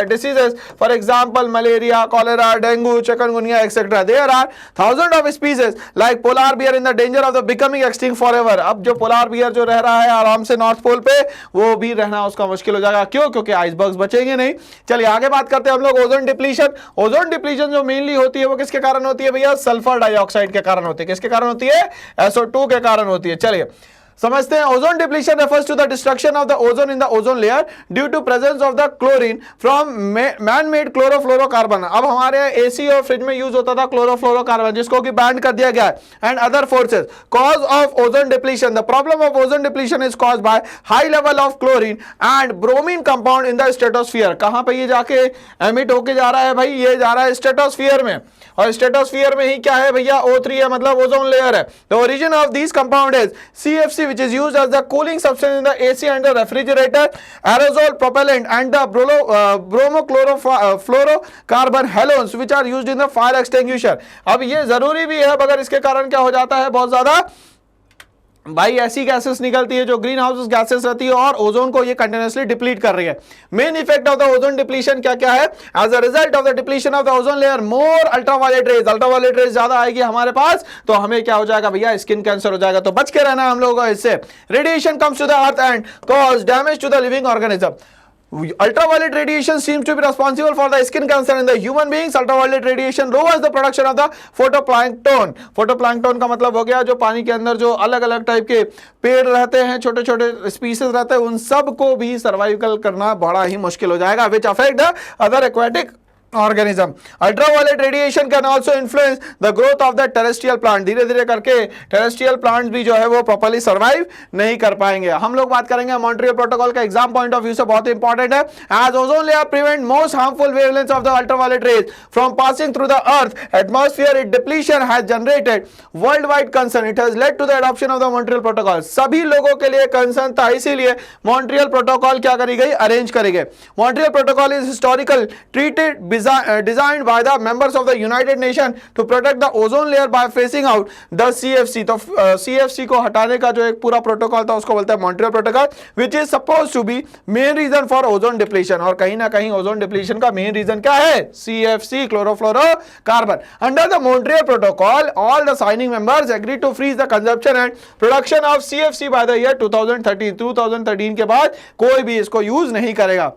Speaker 1: diseases, for example malaria, cholera, dengue, chikungunya etcetera. There are thousand of species like polar bear in the danger of the becoming extinct forever. अब जो पोलार बियर जो रह रहा है आराम से north pole पे, वो भी रहना उसका मुश्किल हो जाएगा। क्यों? क्योंकि आइसबर्ग्स बचेंगे नहीं। चलिए आगे बात करते हैं हम लोग ओजोन डिप्लीशन। ओजोन डिप्लीशन जो मेनली होती है वो किसके कारण होती है भैया? सल्फर डाइऑक्साइड के कारण होती है। किसके कारण होती है? SO2 के कारण होती है। चलिए समझते हैं। Ozone depletion refers to the destruction of the ozone in the ozone layer due to presence of the chlorine from man made chlorofluorocarbon. अब हमारे एसी और फ्रिज में यूज होता था क्लोरोफ्लोरोकार्बन, जिसको कि बैन कर दिया गया है। And other forces cause of ozone depletion. The problem of ozone depletion is caused by high level of chlorine and bromine compound in the stratosphere. कहां पे ये जाके एमिट होके जा रहा है भाई? ये जा रहा है स्ट्रेटोस्फीयर में, और स्ट्रेटोस्फीयर में ही क्या है भैया? O3 है, मतलब ओजोन लेयर है। The origin of this compound is CFC, which is used as the cooling substance in the AC and the refrigerator, aerosol propellant and the bromochlorofluorocarbon halogens which are used in the fire extinguisher। अब ये जरूरी भी है, मगर इसके कारण क्या हो जाता है बहुत ज्यादा भाई ऐसी गैसेस निकलती है जो ग्रीन हाउस गैसेस रहती है, और ओजोन को ये कंटिन्यूअसली डिप्लीट कर रही है। Main effect of the ozone depletion क्या क्या है? As a result of the depletion of the ozone layer more ultraviolet rays. Ultraviolet rays ज्यादा आएगी हमारे पास तो हमें क्या हो जाएगा भैया? स्किन कैंसर हो जाएगा। तो बच के रहना हम लोगों को इससे। Radiation comes to the earth and cause damage to the living organism. Ultraviolet radiation seems to be responsible for the skin cancer in the human beings. Ultraviolet radiation lowers the production of the photoplankton। photoplankton का मतलब हो गया जो पानी के अंदर जो अलग अलग टाइप के पेड़ रहते हैं, छोटे छोटे स्पीसीज रहते हैं, उन सब को भी सर्वाइवल करना बड़ा ही मुश्किल हो जाएगा, which affect the other aquatic organism। Ultraviolet radiation can also influence the growth of the terrestrial plant. धीरे धीरे करके टेरेस्ट्रियल प्लांट्स भी जो है वो प्रॉपर्ली सर्वाइव नहीं कर पाएंगे। हम लोग बात करेंगे मॉन्ट्रियल प्रोटोकॉल का एग्जाम पॉइंट ऑफ व्यू से बहुत इंपॉर्टेंट है। As ozone layer prevent most harmful wavelengths of the ultraviolet rays from passing through the earth atmosphere, it depletion has generated worldwide concern. It has led to the adoption of the Montreal Protocol. सभी लोगों के लिए concern था, इसीलिए Montreal protocol क्या करी गई? Arrange करी गई। Montreal protocol is historical treated designed by the members of the United Nations to protect the ozone layer by phasing out the CFC। तो CFC को हटाने का जो एक पूरा प्रोटोकॉल था उसको बोलते हैं Montreal protocol, which is supposed to be main reason for ozone depletion। और कहीं ना कहीं ओजोन डिप्लीशन का मेन रीजन क्या है? CFC, chlorofluorocarbon. Under the Montreal Protocol, all the signing members agreed to freeze the consumption and production of CFC by the year 2013। 2013 के बाद कोई भी इसको यूज नहीं करेगा।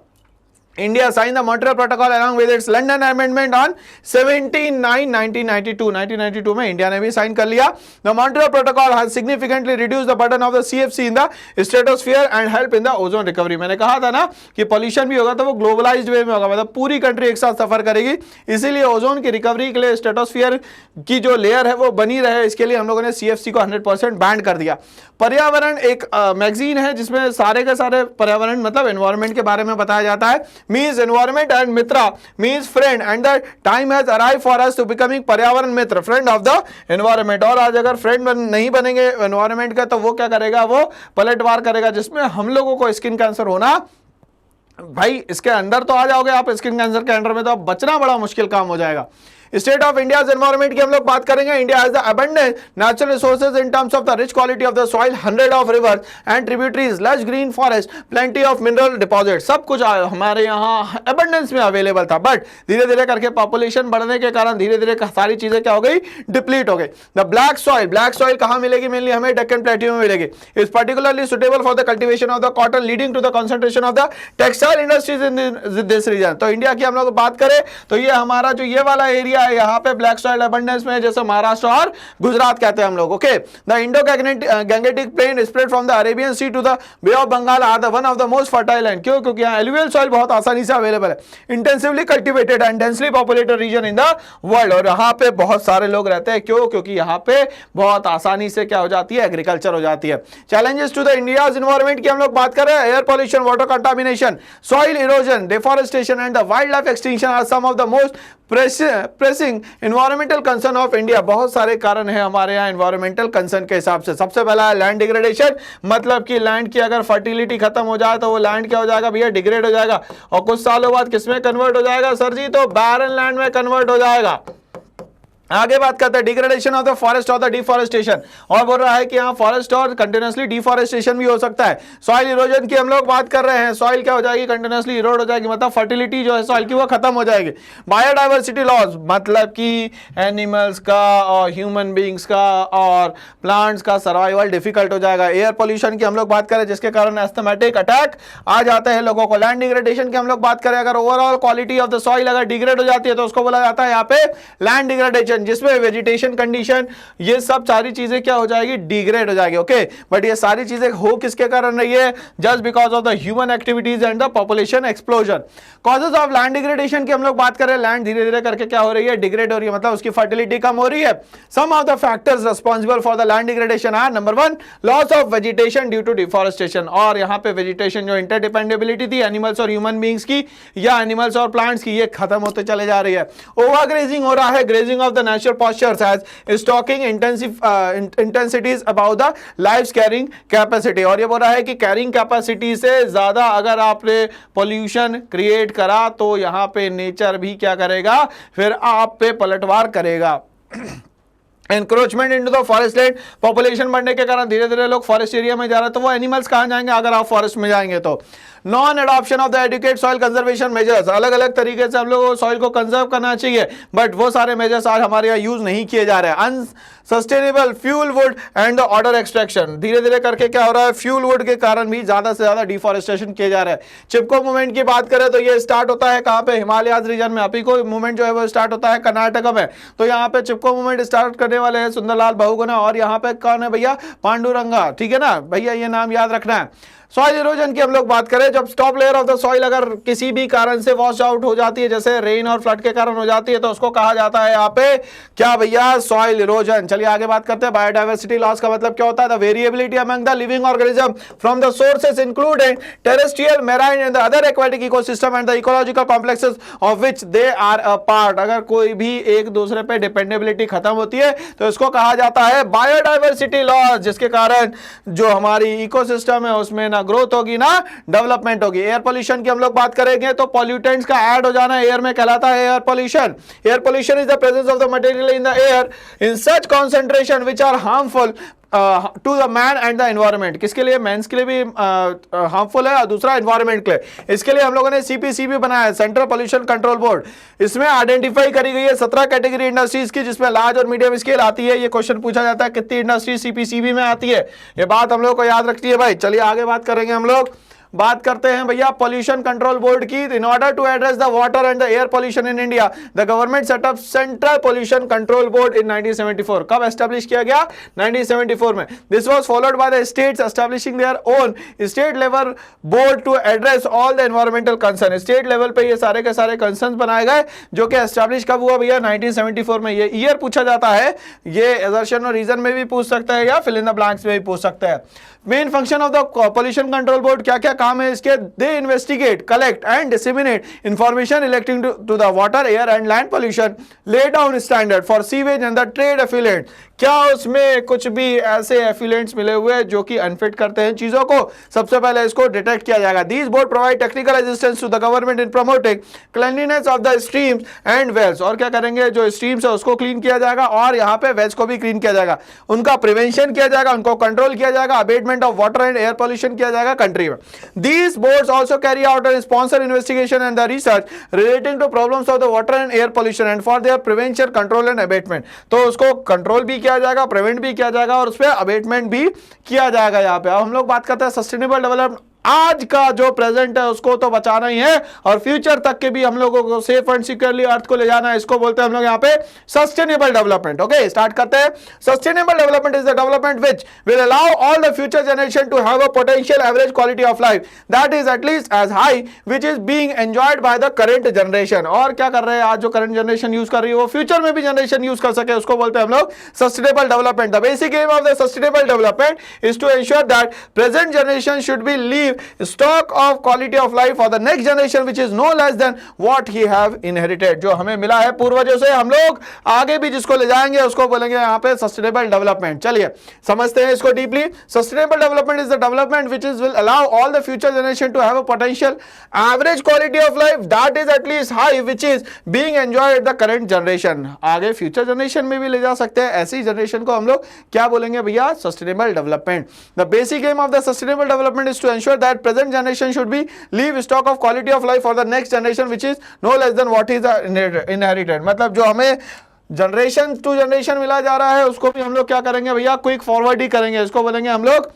Speaker 1: India signed the Montreal Protocol along with its London Amendment on 17/9/1992। 1992 में India ने भी साइन कर लिया। The Montreal Protocol has significantly reduced the burden of the CFC in the stratosphere and help in the ozone recovery। मैंने कहा था ना कि पॉल्यूशन भी होगा तो वो ग्लोबलाइज्ड वे में होगा, मतलब पूरी कंट्री एक साथ सफर करेगी। इसीलिए ओजोन की रिकवरी के लिए स्ट्रेटोस्फीयर की जो लेयर है वो बनी रहे, इसके लिए हम लोगों ने CFC को 100% बैन कर दिया। पर्यावरण एक मैगजीन है जिसमें सारे के सारे पर्यावरण मतलब एनवायरनमेंट के बारे में बताया जाता है। means environment and mitra means friend and the time has arrived for us to becoming पर्यावरण मित्र, friend of the environment। और आज अगर फ्रेंड नहीं बनेंगे एनवायरनमेंट का तो वो क्या करेगा? वो पलटवार करेगा, जिसमें हम लोगों को स्किन कैंसर होना, भाई इसके अंदर तो आ जाओगे आप स्किन कैंसर के अंडर में तो अब बचना बड़ा मुश्किल काम हो जाएगा। स्टेट ऑफ इंडिया एनवायरमेंट की हम लोग बात करेंगे। India has the abundant natural resources in terms of the rich quality of the soil, 100 of reverse and tributaries, lush green forest, plenty of mineral deposit. सब कुछ हमारे यहाँ अबंडेंस में अवेलेबल था, बट धीरे धीरे करके पॉपुलेशन बढ़ने के कारण धीरे धीरे सारी चीजें क्या हो गई? डिप्लीट हो गई। The black soil, black soil कहाँ मिलेगी? मेनली हमें डेक्कन प्लेट्यू में मिलेगी। Is particularly suitable for the cultivation of the cotton, leading to the concentration of the textile industries in this region. तो इंडिया की हम लोग बात करें तो ये हमारा जो ये वाला एरिया है यहाँ पे ब्लैक सॉइल अबंडेंस में, जैसे महाराष्ट्र और गुजरात कहते हैं हम लोग। Okay, the Indo Gangetic plain spread from the Arabian Sea to the Bay of Bengal are the one of the most fertile land. क्यों? क्योंकि यहाँ एलुवियल सॉइल बहुत आसानी से अवेलेबल है। Intensively cultivated and densely populated region in the world, और यहाँ पे बहुत सारे लोग रहते हैं। क्यों? क्योंकि यहाँ पे बहुत आसानी से क्या हो जाती है? एग्रीकल्चर हो जाती है। Challenges to the India's environment की हम लोग बात कर रहे हैं। Air pollution, water contamination, soil erosion, deforestation and the wildlife extinction are some of the most pressing environmental concern of India. बहुत सारे कारण है हमारे यहाँ एनवायरमेंटल कंसर्न के हिसाब से। सबसे पहला है लैंड डिग्रेडेशन, मतलब कि लैंड की अगर फर्टिलिटी खत्म हो जाए तो वो लैंड क्या हो जाएगा भैया? डिग्रेड हो जाएगा, और कुछ सालों बाद किसमें कन्वर्ट हो जाएगा सर जी? तो बैरन लैंड में कन्वर्ट हो जाएगा। आगे बात करते हैं डिग्रेडेशन ऑफ द फॉरेस्ट और द डिफॉरेस्टेशन, और बोल रहा है कि यहाँ फॉरेस्ट और कंटिन्यूसली डिफॉरेस्टेशन भी हो सकता है। सॉइल इरोजन की हम लोग बात कर रहे हैं, सॉइल क्या हो जाएगी, कंटिन्यूसली इरोड हो जाएगी, मतलब फर्टिलिटी जो है सॉइल की वो खत्म हो जाएगी। बायोडाइवर्सिटी लॉस, मतलब कि एनिमल्स का और ह्यूमन बींग्स का और प्लांट्स का सर्वाइवल डिफिकल्ट हो जाएगा। एयर पोल्यूशन की हम लोग बात करें जिसके कारण एस्थमेटिक अटैक आ जाते हैं लोगों को। लैंड डिग्रेडेशन की हम लोग बात करें, अगर overall quality of the soil अगर डिग्रेड हो जाती है तो उसको बोला जाता है यहाँ पे लैंड डिग्रेडेशन, जिसमें वेजिटेशन कंडीशन ये सब सारी चीजें क्या हो जाएगी, डिग्रेड हो जाएगी। ओके, बट ये सारी चीजें हो किसके कारण रही है, just because of the human activities and the population explosion. Causes of land degradation की हम लोग बात करें, लैंड धीरे धीरे करके क्या हो रही है, डिग्रेड हो रही है, मतलब उसकी फर्टिलिटी कम हो रही है। Some of the factors responsible for the land degradation are, number 1 loss of vegetation due to deforestation, और यहाँ पे वेजिटेशन जो इंटरडिपेंडेबिलिटी थी एनिमल्स और ह्यूमन बींग्स की या एनिमल्स और प्लांट्स की, ये खत्म होते चले जा रही है। ओवरग्रेजिंग हो रहा है, grazing of the natural postures as stocking intensities about the lives carrying capacity, और ये बोल रहा है कि कैरिंग कैपेसिटी से ज्यादा अगर आपने पोल्यूशन क्रिएट करा तो यहां पे नेचर भी क्या करेगा, फिर आप पे पलटवार करेगा। Encroachment into the forest land, population बढ़ने के कारण धीरे धीरे लोग फॉरेस्ट एरिया में जा रहे हैं, तो वो एनिमल्स कहां जाएंगे अगर आप फॉरेस्ट में जाएंगे तो। Non adoption of the educate soil conservation measures, अलग अलग तरीके से हम लोग सॉइल को कंजर्व करना चाहिए, बट वो सारे मेजर्स आज हमारे यहाँ यूज नहीं किए जा रहे हैं। Unsustainable fuel wood and the order extraction, धीरे धीरे करके क्या हो रहा है, फ्यूल वुड के कारण भी ज्यादा से ज्यादा डिफॉरेस्टेशन किए जा रहा है। चिपको मूवमेंट की बात करें तो ये स्टार्ट होता है कहां पे, हिमालयाज रीजन में। अपिको मूवमेंट जो है वो स्टार्ट होता है कर्नाटक में, तो यहाँ पे चिपको मूवमेंट स्टार्ट करने वाले हैं सुंदरलाल बहुगुणा, और यहाँ पे कौन है भैया, पांडुरंगा, ठीक है ना भैया, ये नाम याद रखना है। सॉइल इरोजन की हम लोग बात करें, जब top layer of the soil अगर किसी भी कारण से वॉश आउट हो जाती है, जैसे रेन और फ्लड के कारण हो जाती है, तो उसको कहा जाता है यहाँ पे क्या भैया, सॉइल इरोजन। चलिए आगे बात करते हैं। बायोडाइवर्सिटी लॉस का मतलब क्या होता है, the variability among the living organism from the sources included terrestrial, marine and the other aquatic ecosystem and the ecological complexes of which they are a part, अगर कोई भी एक दूसरे पे डिपेंडेबिलिटी खत्म होती है तो इसको कहा जाता है बायोडाइवर्सिटी लॉस, जिसके कारण जो हमारी इकोसिस्टम है उसमें ना ग्रोथ होगी ना डेवलपमेंट होगी। एयर पोल्यूशन की हम लोग बात करेंगे तो पॉल्यूटेंट्स का ऐड हो जाना एयर में कहलाता है air pollution. Air pollution is the presence of the material in the air in such concentration which are harmful to the man and the environment, किसके लिए, मैंस के लिए भी हार्मफुल है और दूसरा एनवायरमेंट के लिए। इसके लिए हम लोगों ने सीपीसीबी बनाया है, सेंट्रल पोल्यूशन कंट्रोल बोर्ड। इसमें आइडेंटिफाई करी गई है 17 कैटेगरी इंडस्ट्रीज की, जिसमें लार्ज और मीडियम स्केल आती है। ये क्वेश्चन पूछा जाता है कितनी इंडस्ट्री सीपीसीबी में आती है, ये बात हम लोग को याद रखनी है भाई। चलिए आगे बात करेंगे हम लोग, बात करते हैं भैया पोल्यूशन कंट्रोल बोर्ड की। In order to address the water and the air pollution in India, the government set up central pollution control board in 1974। कब एस्टेब्लिश किया गया, 1974 में। This was followed by the states establishing their own state level board to address all the environmental concern. State level पे ये सारे के सारे concern बनाए गए, जो कि एस्टेब्लिश कब हुआ भैया, 1974 में। ये ईयर पूछा जाता है, ये असर्शन और रीजन में भी पूछ सकता है या फिल इन द ब्लैंक्स में भी पूछ सकता है। Main function of the pollution control board, क्या क्या काम है इसके, they investigate, collect and disseminate information relating to the water, air and land pollution, lay down standard for sewage and the trade effluent. क्या उसमें कुछ भी ऐसे एफिलिएंट्स मिले हुए जो कि अनफिट करते हैं चीजों को, सबसे पहले इसको डिटेक्ट किया जाएगा। These board provide technical assistance to the government in promoting cleanliness of the streams and wells, और क्या करेंगे, जो स्ट्रीम्स है उसको क्लीन किया जाएगा और यहाँ पे वेल्स को भी क्लीन किया जाएगा, उनका प्रिवेंशन किया जाएगा, उनको कंट्रोल किया जाएगा, abatement of water and air pollution किया जाएगा कंट्री में। These boards also carry out and sponsor investigation and the research relating to problems of the water and air pollution and for their prevention, control and abatement. तो उसको control भी किया जाएगा, prevent भी किया जाएगा और उस पर अबेटमेंट भी किया जाएगा। यहाँ पे अब हम लोग बात करते हैं सस्टेनेबल डेवलपमेंट। आज का जो प्रेजेंट है उसको तो बचाना ही है और फ्यूचर तक के भी हम लोगों को सेफ एंड सिक्योरली अर्थ को ले जाना है, इसको बोलते हैं हम लोग यहाँ पे सस्टेनेबल डेवलपमेंट। ओके, स्टार्ट करते हैं। Sustainable development is the development which will allow all the future generation to have a potential average quality of life that is at least as high which is being enjoyed by the current generation. और क्या कर रहे हैं आज जो current generation use कर रही है वो फ्यूचर में भी जनरेशन यूज कर सके, उसको बोलते हैं हम लोग sustainable development. The basic aim of the sustainable development is to ensure that present generation should be leave leave stock of quality of life for the next generation which is no less than what he have inherited. जो हमें मिला है पूर्वजों से, हम लोग आगे भी जिसको ले जाएंगे उसको बोलेंगे यहाँ पे सस्टेनेबल डेवलपमेंट। चलिए समझते हैं इसको deeply. Sustainable development is the development which is will allow all the future generation to have a potential average quality of life that is at least high which is being enjoyed at the current generation. आगे future generation में भी ले जा सकते हैं, ऐसी generation को हम लोग क्या बोलेंगे भैया, sustainable development. The basic aim of the sustainable development is to ensure that present generation should be leave stock of quality of life for the next generation which is no less than what is inherited. मतलब जो हमें generation to generation मिला जा रहा है उसको भी हम लोग क्या करेंगे भैया, क्विक फॉरवर्ड ही करेंगे, इसको बोलेंगे हम लोग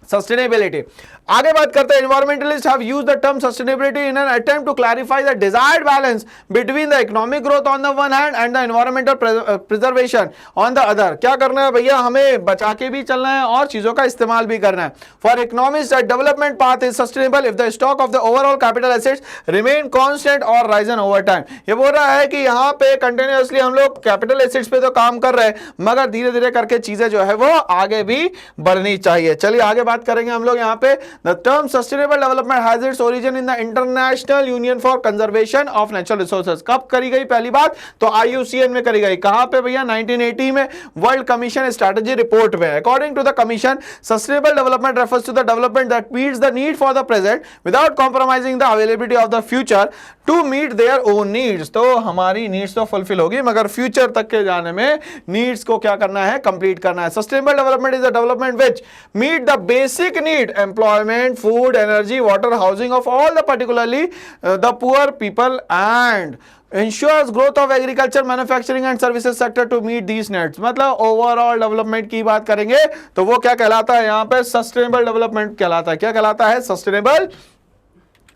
Speaker 1: सस्टेनेबिलिटी। आगे बात करते हैं, environmentalist have used the term sustainability in an attempt to clarify the desired balance between the economic growth on the one hand and the environmental preservation on the other. क्या करना है भैया, हमें बचा के भी चलना है और चीजों का इस्तेमाल भी करना है। For economist the development path is sustainable if the stock of the overall capital assets remain constant और राइजन ओवर टाइम। ये बोल रहा है कि यहाँ पे कंटिन्यूअसली हम लोग कैपिटल एसेट्स पे तो काम कर रहे हैं मगर धीरे धीरे करके चीजें जो है वो आगे भी बढ़नी चाहिए। चलिए आगे बात करेंगे हम लोग यहाँ पे। The term sustainable development has its origin in the international union for conservation of natural resources. कब करी गई पहली बात, तो IUCN में करी गई। कहां पे भैया, 1980 में वर्ल्ड कमीशन स्ट्रेटजी रिपोर्ट में। According to the commission sustainable development refers to the development that meets the need for the present without compromising the availability of the future to meet their own needs. तो हमारी needs तो fulfil होगी मगर future तक के जाने में needs को क्या करना है, कंप्लीट करना है। Sustainable development is the development which meet the basic need employment, food, energy, water, housing of all the particularly the poor people and ensures growth of agriculture, manufacturing and services sector to meet these needs। मतलब overall development की बात करेंगे तो वो क्या कहलाता है, यहाँ पे सस्टेनेबल डेवलपमेंट कहलाता है। क्या कहलाता है, सस्टेनेबल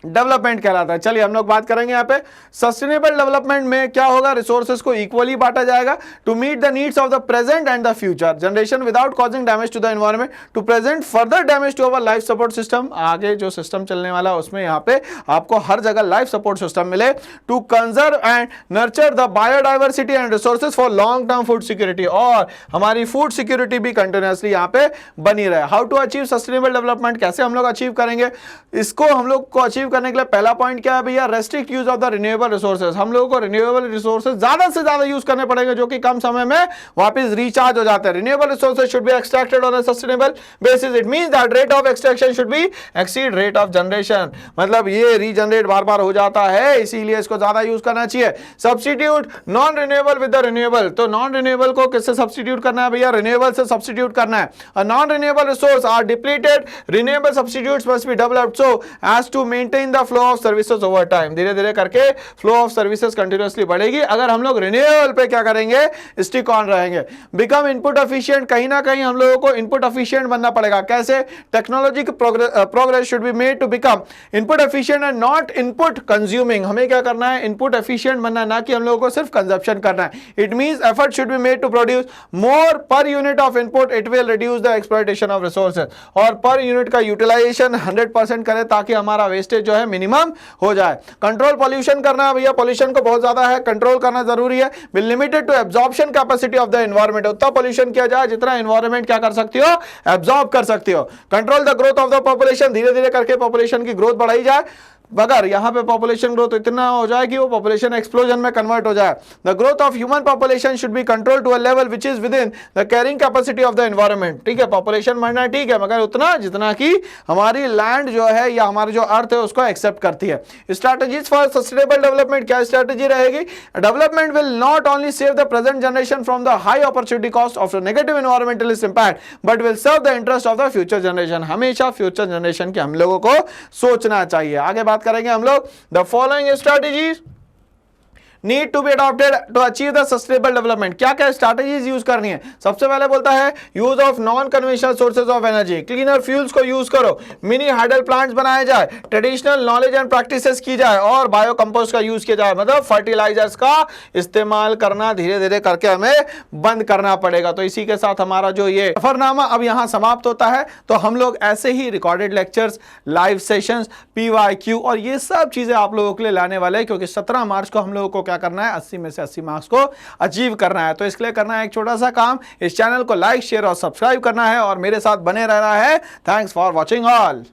Speaker 1: डेवलपमेंट कहलाता है। चलिए हम लोग बात करेंगे यहाँ पे सस्टेनेबल डेवलपमेंट में क्या होगा, रिसोर्सेज को इक्वली बांटा जाएगा to meet the needs of the present and the future generation without causing damage to the environment to present further damage to our life support system. आगे जो सिस्टम चलने वाला है उसमें यहाँ पे आपको हर जगह लाइफ सपोर्ट सिस्टम मिले। To conserve and nurture the biodiversity and resources for long term food security, और हमारी फूड सिक्योरिटी भी कंटिन्यूअसली यहाँ पे बनी रहे। How to achieve sustainable development, कैसे हम लोग अचीव करेंगे इसको, हम लोग को अचीव करने के लिए पहला पॉइंट क्या है भैया, restrict use of the renewable resources. हम लोगों को रिन्यूएबल रिसोर्सेज ज्यादा से ज्यादा यूज करने पड़ेंगे जो कि कम समय में वापस रिचार्ज हो जाते हैं। Renewable resources should be extracted on a sustainable basis. It means that rate of extraction should be exceed rate of generation. मतलब ये रीजनरेट बार बार हो जाता है इसीलिए इसको ज्यादा यूज करना चाहिए। Substitute non renewable with the renewable, तो नॉन रिन्यूएबल को किससे सब्स्टिट्यूट करना है भैया, रिन्यूएबल से सब्स्टिट्यूट करना है। A non renewable resource are depleted, renewable substitutes must be developed so as to maintain the flow of services over time. धीरे धीरे करके फ्लो ऑफ सर्विसेज कंटिन्यूअसली बढ़ेगी अगर हम लोग रिन्यूएबल पे क्या करेंगे, स्टिक ऑन रहेंगे। बिकम इनपुट एफिशिएंट, कहीं ना कहीं हम लोगों को इनपुट एफिशिएंट बनना पड़ेगा। कैसे, टेक्नोलॉजी की progress should be made to become input efficient and not input consuming. हमें क्या करना है, इनपुट एफिशिएंट बनना, ना कि हम लोगों को सिर्फ कंजप्शन करना है। It means effort should be made to produce more per unit of input, it will reduce the exploitation of resources. और पर यूनिट का यूटिलाइजेशन 100% करें ताकि हमारा वेस्टेज जो है मिनिमम हो जाए। कंट्रोल पॉल्यूशन करना है भैया, पॉल्यूशन को बहुत ज्यादा है, कंट्रोल करना जरूरी है। Will limited to absorption capacity of the environment, उतना पॉल्यूशन किया जाए जितना एनवायरनमेंट क्या कर सकती हो, एब्जॉर्ब कर सकती हो। Control the growth of the population, धीरे धीरे करके पॉपुलेशन की ग्रोथ बढ़ाई जाए मगर यहां पे पॉपुलेशन ग्रोथ इतना हो जाए कि वो पॉपुलेशन एक्सप्लोजन में कन्वर्ट हो जाए। The growth of human population should be control to a level which is within the carrying capacity of the environment. ठीक है, पॉपुलेशन बढ़ना है ठीक है मगर उतना जितना कि हमारी लैंड जो है या हमारी जो अर्थ है उसको एक्सेप्ट करती है। स्ट्रैटेजीज फॉर सस्टेनेबल डेवलपमेंट, क्या स्ट्रैटेजी रहेगी, development will not only save the present generation from the high opportunity cost of negative environmentalist impact but will serve the interest of the future generation. हमेशा future generation के हम लोगों को सोचना चाहिए। आगे बात करेंगे हम लोग, the following strategies need to be adopted to achieve the sustainable development. क्या क्या स्ट्रैटेजीज यूज करनी है, सबसे पहले बोलता है use of non conventional sources of energy, cleaner fuels को यूज करो, मिनी हाइडल प्लांट्स बनाए जाए, ट्रेडिशनल नॉलेज एंड प्रैक्टिसेस की जाए और बायो कंपोस्ट का यूज किया जाए। मतलब फर्टिलाइजर्स का इस्तेमाल करना धीरे धीरे करके हमें बंद करना पड़ेगा। तो इसी के साथ हमारा जो ये सफरनामा अब यहाँ समाप्त होता है। तो हम लोग ऐसे ही recorded lectures, live sessions, PYQ और ये सब चीजें आप लोगों के लिए लाने वाले हैं क्योंकि 17 मार्च को हम लोगों को क्या करना है, 80 में से 80 मार्क्स को अचीव करना है। तो इसके लिए करना है एक छोटा सा काम, इस चैनल को लाइक, शेयर और सब्सक्राइब करना है और मेरे साथ बने रहना है। Thanks for watching all.